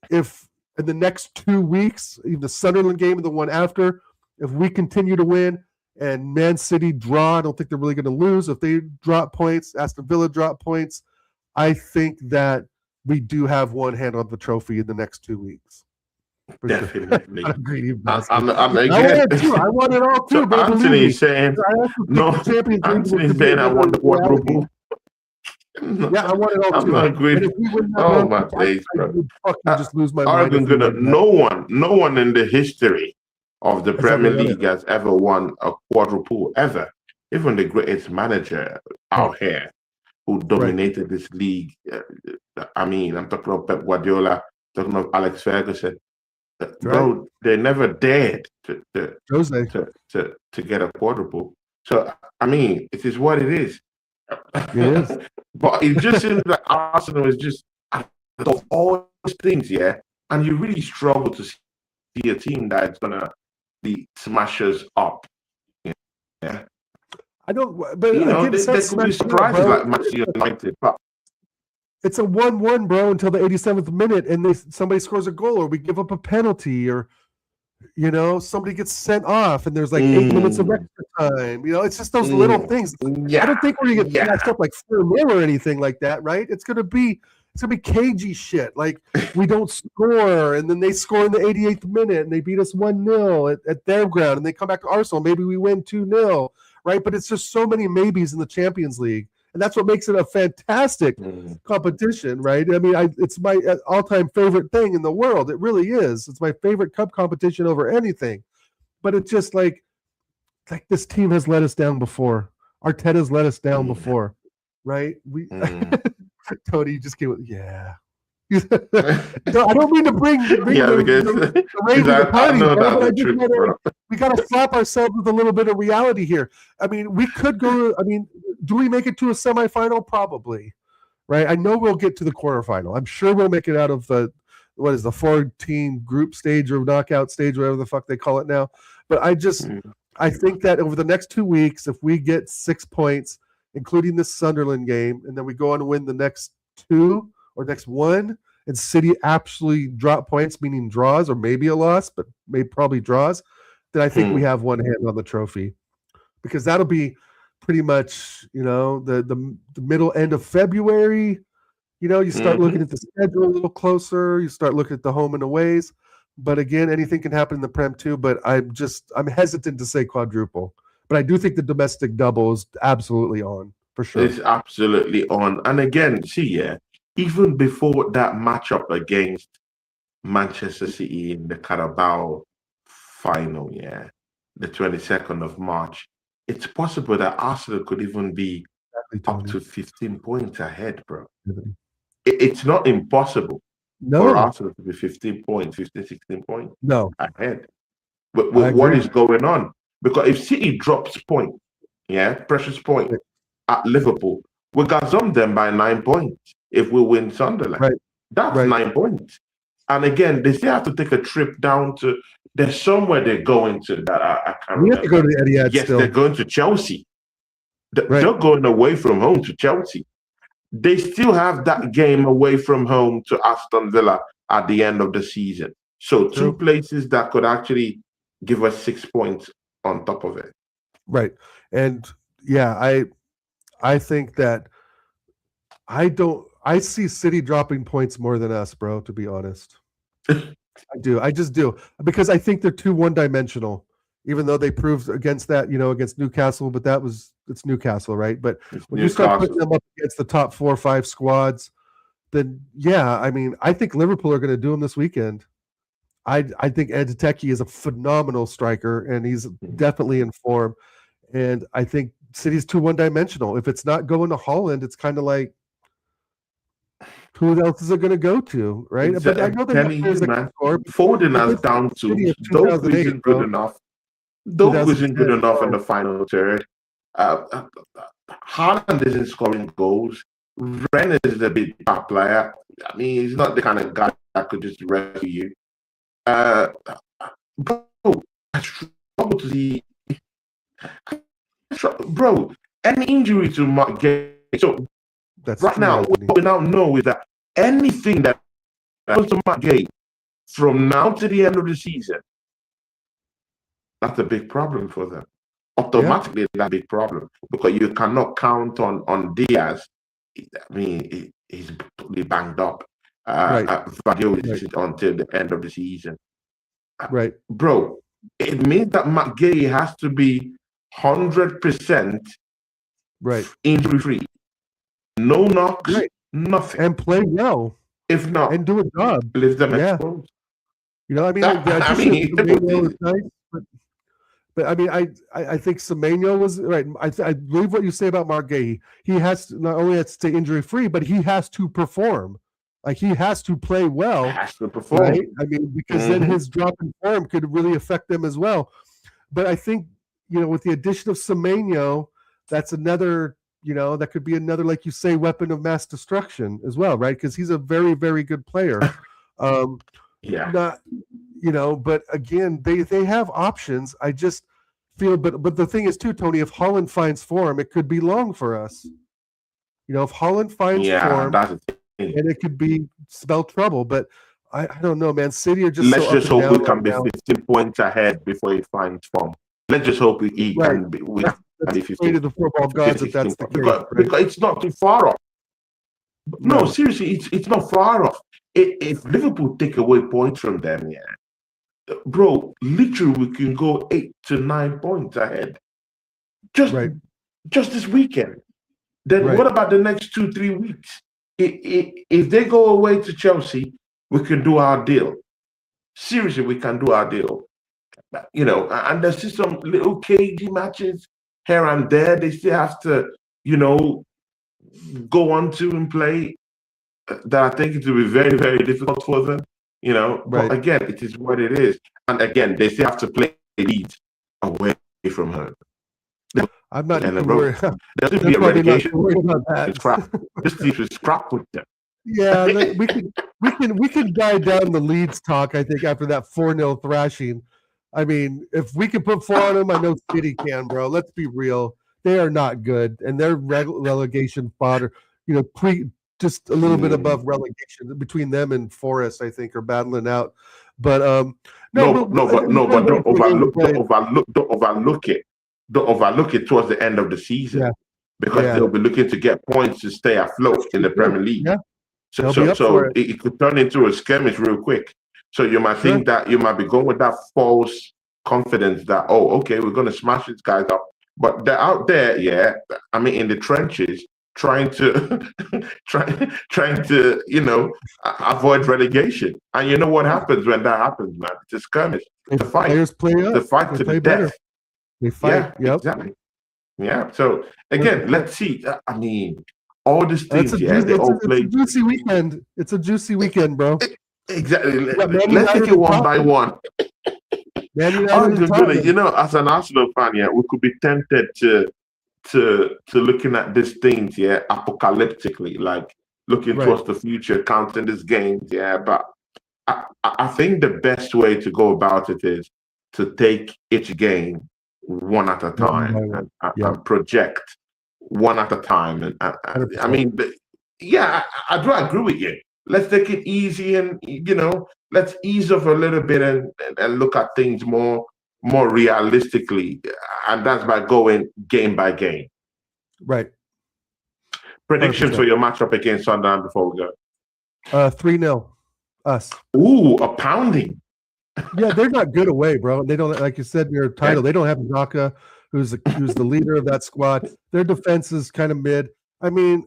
if in the next 2 weeks, even the Sunderland game and the one after, if we continue to win and Man City draw, I don't think they're really going to lose. If they drop points, Aston Villa drop points, I think that we do have one hand on the trophy in the next 2 weeks. Definitely. I'm greedy. I'm again. I want it all too. So Anthony's saying, no, Anthony's saying I want the quadruple. Yeah, I want it all I'm too. not And agreeing. if we win that Oh round, my I days, bro. would fucking just lose my mind Oregon if we gonna win that. no one in the history of the Has ever Premier won it. League has ever won a quadruple ever. Even the greatest manager Right. out here who Right. dominated this league. I mean, I'm talking about Pep Guardiola, talking about Alex Ferguson. Right. Bro, they never dared Jose. to get a quadruple. So I mean, it is what it is. It is. But it just seems like Arsenal is just out of all these things, yeah. And you really struggle to see a team that's gonna be smashers up. Yeah. I don't, but You know, again, it's not there could be smashing up, surprises bro. like Manchester United, but It's a 1-1, bro, until the 87th minute, and somebody scores a goal, or we give up a penalty, or somebody gets sent off, and there's like 8 minutes of extra time. It's just those little things. I don't think we're gonna get smashed up like 4-0 or anything like that, right? It's gonna be cagey shit. Like we don't score, and then they score in the 88th minute, and they beat us 1-0 at their ground, and they come back to Arsenal. Maybe we win 2-0, right? But it's just so many maybes in the Champions League. And that's what makes it a fantastic competition, right? I mean, it's my all-time favorite thing in the world. It really is. It's my favorite cup competition over anything. But it's just like this team has let us down before. Arteta's let us down before, right? Tony just came with, yeah. No, I don't mean to bring the rain to the party, but we got to slap ourselves with a little bit of reality here. I mean, we could go. I mean, do we make it to a semifinal? Probably, right? I know we'll get to the quarterfinal. I'm sure we'll make it out of the 4-team group stage or knockout stage, whatever the fuck they call it now. But I think that over the next 2 weeks, if we get 6 points, including this Sunderland game, and then we go on to win the next 2 or next 1, and City actually drop points, meaning draws or maybe a loss, but probably draws, then I think we have one hand on the trophy, because that'll be pretty much the middle end of February. You start looking at the schedule a little closer. You start looking at the home and aways. But again, anything can happen in the Prem too. But I'm hesitant to say quadruple. But I do think the domestic double is absolutely on, for sure. It's absolutely on. And again, even before that matchup against Manchester City in the Carabao final, the 22nd of March, it's possible that Arsenal could even be up to 15 points ahead, bro. It's not impossible for Arsenal to be 15 points, 15, 16 points ahead. But what is going on? Because if City drops points, precious point at Liverpool, we gazum them by 9 points if we win Sunderland. Right. That's 9 points. And again, they still have to take a trip down to, there's somewhere they're going to that I can't remember. We have to go to the Etihad Yes, still. they're going to Chelsea. They're going away from home to Chelsea. They still have that game away from home to Aston Villa at the end of the season. So 2 places that could actually give us 6 points on top of it. Right. And I think that I see City dropping points more than us, bro, to be honest. I do. I just do. Because I think they're too one-dimensional, even though they proved against that, against Newcastle, but it's Newcastle, right? But when you start putting them up against the top 4 or 5 squads, then I mean, I think Liverpool are going to do them this weekend. I think Nteki is a phenomenal striker, and he's definitely in form. And I think City's too one-dimensional. If it's not going to Holland, it's kind of like, who else is it going to go to, right? But I know Foden has down to Doku isn't good enough. Doku isn't good enough in the final third. Haaland isn't scoring goals. Ren is a bit bad player. I mean, he's not the kind of guy that could just rescue you. Bro, I struggle to see. Bro, any injury to Mark Gay. So right now, what we now know is that anything that happens to Mark Gay from now to the end of the season, that's a big problem for them. Automatically, that's a big problem, because you cannot count on Diaz. I mean, he's totally banged up. Vadio is until the end of the season. Right. Bro, it means that Mark Gay has to be 100% injury-free. no knocks, right, nothing. and play well, If not, and do a job. leave them Yeah. exposed. You know, I mean, That, the I addition mean, of Semenyo is nice, but I mean, I think Semenyo was right. I believe what you say about Mark Gay. He has to, not only has to stay injury free, but he has to perform. Like he has to play well, has to perform. right? I mean, because then his drop in form could really affect them as well. But I think, you know, with the addition of Semenyo, that's another, you know, that could be another, like you say, weapon of mass destruction as well, right? Because he's a very, very good player. Yeah. Not, you know, but again, they have options. I just feel, but the thing is too, Tony, if Holland finds form, it could be long for us. You know, if Holland finds form, that's the thing. and it could be spell trouble. But I don't know, man. City are just Let's so just up and hope we down can right be 15 points ahead before he finds form. Let's just hope he Right. can be with Let's pray to the football gods if that's the case. Because it's not too far off. No, seriously, it's not far off. If Liverpool take away points from them, yeah, bro, literally we can go 8 to 9 points ahead. Just this weekend. Then what about the next 2-3 weeks? If they go away to Chelsea, we can do our deal. Seriously, we can do our deal. You know, and there's just some little cagey matches here and there. They still have to, you know, go on to and play. That I think it will be very, very difficult for them. You know, but again, it is what it is. And again, they still have to play Leeds away from home. I'm not worried. There should be a relegation. This team should scrap with them. Yeah, we can guide down the Leeds talk. I think after that 4-0 thrashing. I mean, if we can put 4 on them, I know City can, bro. Let's be real; they are not good, and they're relegation fodder. You know, just a little bit above relegation between them and Forest. I think are battling out. But don't overlook it. Don't overlook it towards the end of the season because they'll be looking to get points to stay afloat in the Premier League. Yeah. So it could turn into a skirmish real quick. So you might think that you might be going with that false confidence that, oh, okay, we're going to smash these guys up. But they're out there, I mean, in the trenches, trying to, you know, avoid relegation. And you know what happens when that happens, man? It's a skirmish. It's a fight. Players play up. The fight to the death. They fight. Yeah, exactly. Yeah. So again, let's see. I mean, all these things. They all play. It's a juicy weekend. It's a juicy weekend, bro. Exactly. Let's take it one by one. You know, as an Arsenal fan, we could be tempted to looking at these things, apocalyptically, like looking towards the future, counting these games, But I think the best way to go about it is to take each game one at a time and project one at a time. And I mean, I do agree with you. Let's take it easy and, you know, let's ease off a little bit and look at things more realistically. And that's by going game by game. Right. Predictions 100%. For your matchup against Sunderland before we go. 3-0. Us. Ooh, a pounding. Yeah, they're not good away, bro. They don't, like you said in your title, they don't have Xhaka, who's the leader of that squad. Their defense is kind of mid. I mean,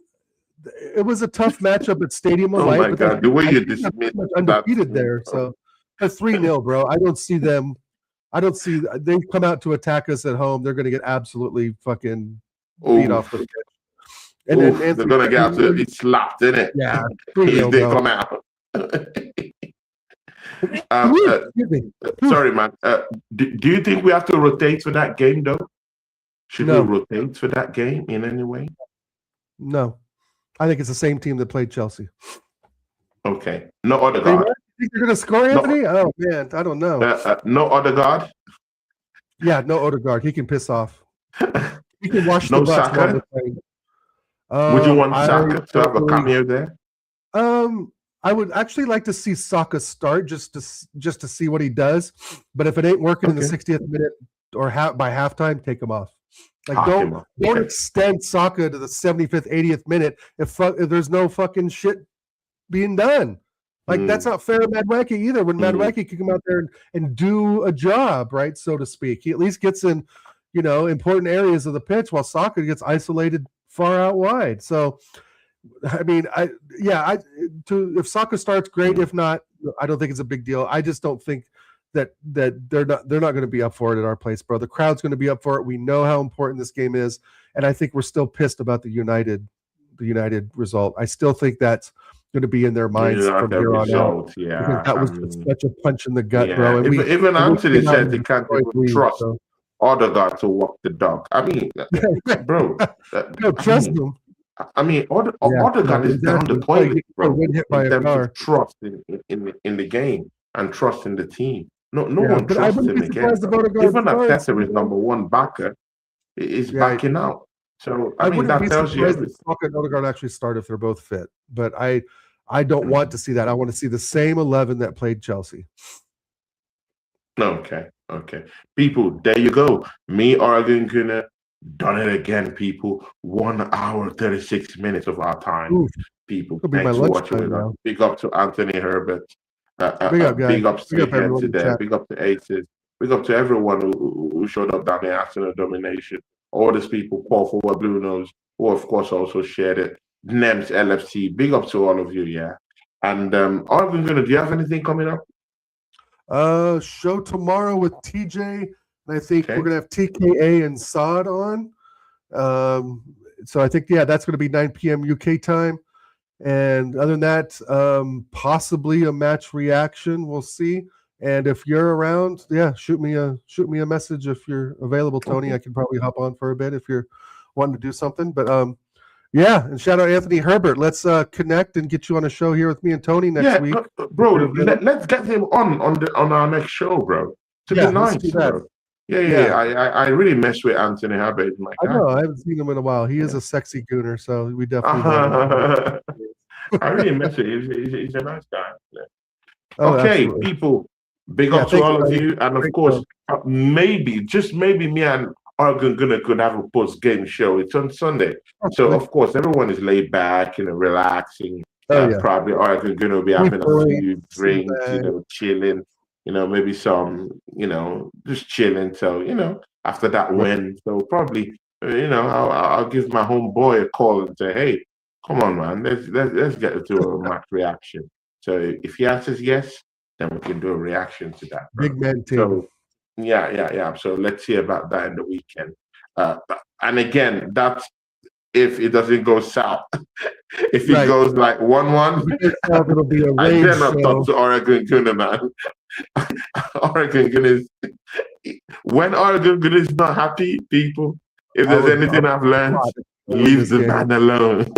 it was a tough matchup at Stadium of Light. Oh my God, the way you dismissed undefeated there. So a 3-0, bro. I don't see them. They come out to attack us at home. They're going to get absolutely fucking beat off the pitch. And then they're going to get absolutely slapped, isn't it? Yeah. If they come out. Sorry, man. Do you think we have to rotate for that game, though? Should we rotate for that game in any way? No. I think it's the same team that played Chelsea. Okay. No other guard. You think they're going to score, Anthony? Oh, man. I don't know. No other guard? Yeah, no Odegaard. He can piss off. He can wash no the butts. Saka? Would you want Saka to have a cameo there? I would actually like to see Saka start just to see what he does. But if it ain't working in the 60th minute or by halftime, take him off. Like don't extend Saka to the 75th, 80th minute if there's no fucking shit being done. Like that's not fair to Madueke either. When Madueke can come out there and do a job, right, so to speak, he at least gets in, you know, important areas of the pitch while Saka gets isolated far out wide. So I mean, if Saka starts, great. If not, I don't think it's a big deal. I just don't think that they're not going to be up for it at our place, bro. The crowd's going to be up for it. We know how important this game is, and I think we're still pissed about the United result. I still think that's going to be in their minds from here on out. Yeah, because that was just such a punch in the gut, bro. And even Anthony said they can't even trust Odegaard to walk the dog. I mean, bro, don't trust them. I mean, Odegaard is down the toilet, bro. In terms of trust in the game and trust in the team. No one trusts him again. Even Arteta is number one backer, is backing out. So I mean, that tells you everything. Saka and Odegaard actually start if they're both fit, but I don't want to see that. I want to see the same 11 that played Chelsea. Okay. People, there you go. Me, Argan Gunnar, done it again, people. 1 hour, 36 minutes of our time. Oof. People, thanks for watching with us. Big up to Anthony Herbert. Big ups to Head today. Big up to Aces. Big up to everyone who showed up down there after the domination. All these people, Paul for Blue Nose, who of course also shared it. NEMS LFC. Big up to all of you, yeah. And Argan Gunnar, do you have anything coming up? Show tomorrow with TJ, and I think we're gonna have TKA and Saad on. So I think that's gonna be 9 p.m. UK time. And other than that, possibly a match reaction. We'll see. And if you're around, shoot me a message if you're available, Tony. Okay. I can probably hop on for a bit if you're wanting to do something. But and shout out Anthony Herbert. Let's connect and get you on a show here with me and Tony next week. Bro, let's get him on our next show, bro. To be nice, bro. Yeah. I really mess with Anthony Herbert. I know. I haven't seen him in a while. He is a sexy gooner, so we definitely. I really mess with him. He's a nice guy. Yeah. Okay, people. Big up to all of you, and of course, just maybe me and Argan Gunnar could have a post-game show. It's on Sunday. So, of course, everyone is laid back, relaxing. Probably Argan Gunnar will be having a few drinks, chilling, maybe some, just chilling. So, after that win. So, probably, I'll give my homeboy a call and say, hey, come on, man, let's get into a match reaction. So, if he answers yes, then we can do a reaction to that. Big man team. So, yeah. So let's see about that in the weekend. And again, that's if it doesn't go south. If it goes like 1-1, it'll be a rain. I dare not talk to Argan Gunnar, man. Argan Gunnar when Argan Gunnar is not happy, people, if there's anything I've learned, leave the man alone.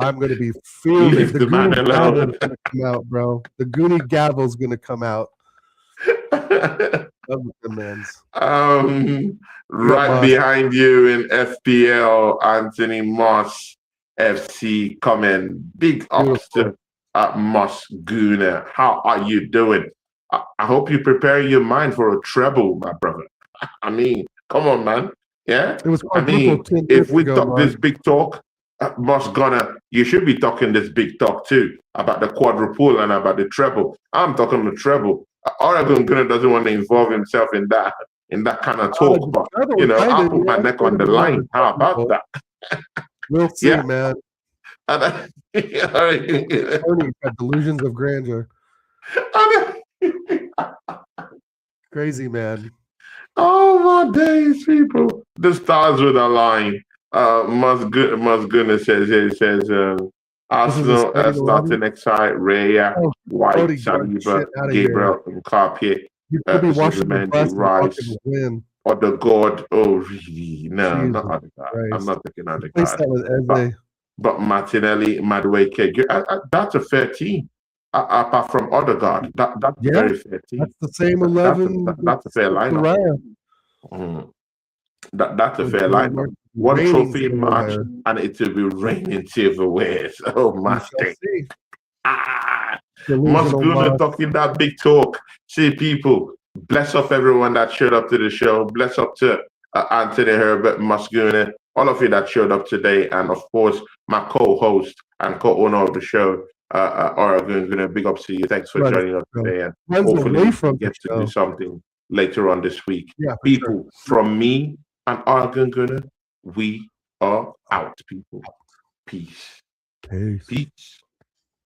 I'm going to be feeling leave the man alone. Gonna come out, bro. The Goonie gavel's going to come out. Right behind you in FPL, Anthony Moss FC coming. Big ups to Moss Gunnar. How are you doing? I hope you prepare your mind for a treble, my brother. I mean, come on, man. Yeah? If we talk this big talk, Moss Gunnar, you should be talking this big talk too about the quadruple and about the treble. I'm talking the treble. Argan Gunnar doesn't want to involve himself in that kind of talk, but I'll put my neck on the line. How about that? We'll see, man. Got delusions of grandeur. Crazy, man. Oh my days, people! The stars would align. Moss Gunnar says Arsenal starting excite Raya, White, Saliba, Gabriel, and Carpier. You could be watching the Rice, or the God. Oh, really? No, not Odegaard. I'm not taking Odegaard. But Martinelli, Madueke, that's a fair team. Apart from Odegaard, that's a very fair team. That's the same 11. That's a fair lineup. That's a fair lineup. One trophy match, and it will be raining silverware. Oh my day! Moss Gunnar talking that big talk. See, people, bless up everyone that showed up to the show. Bless up to Anthony Herbert, Moss Gunnar, all of you that showed up today, and of course my co-host and co-owner of the show, Argan Gunnar. Big up to you. Thanks for joining us today, and hopefully we get to do something later on this week. People, from me and Argan Gunnar, we are out, people. Peace. Peace. Peace.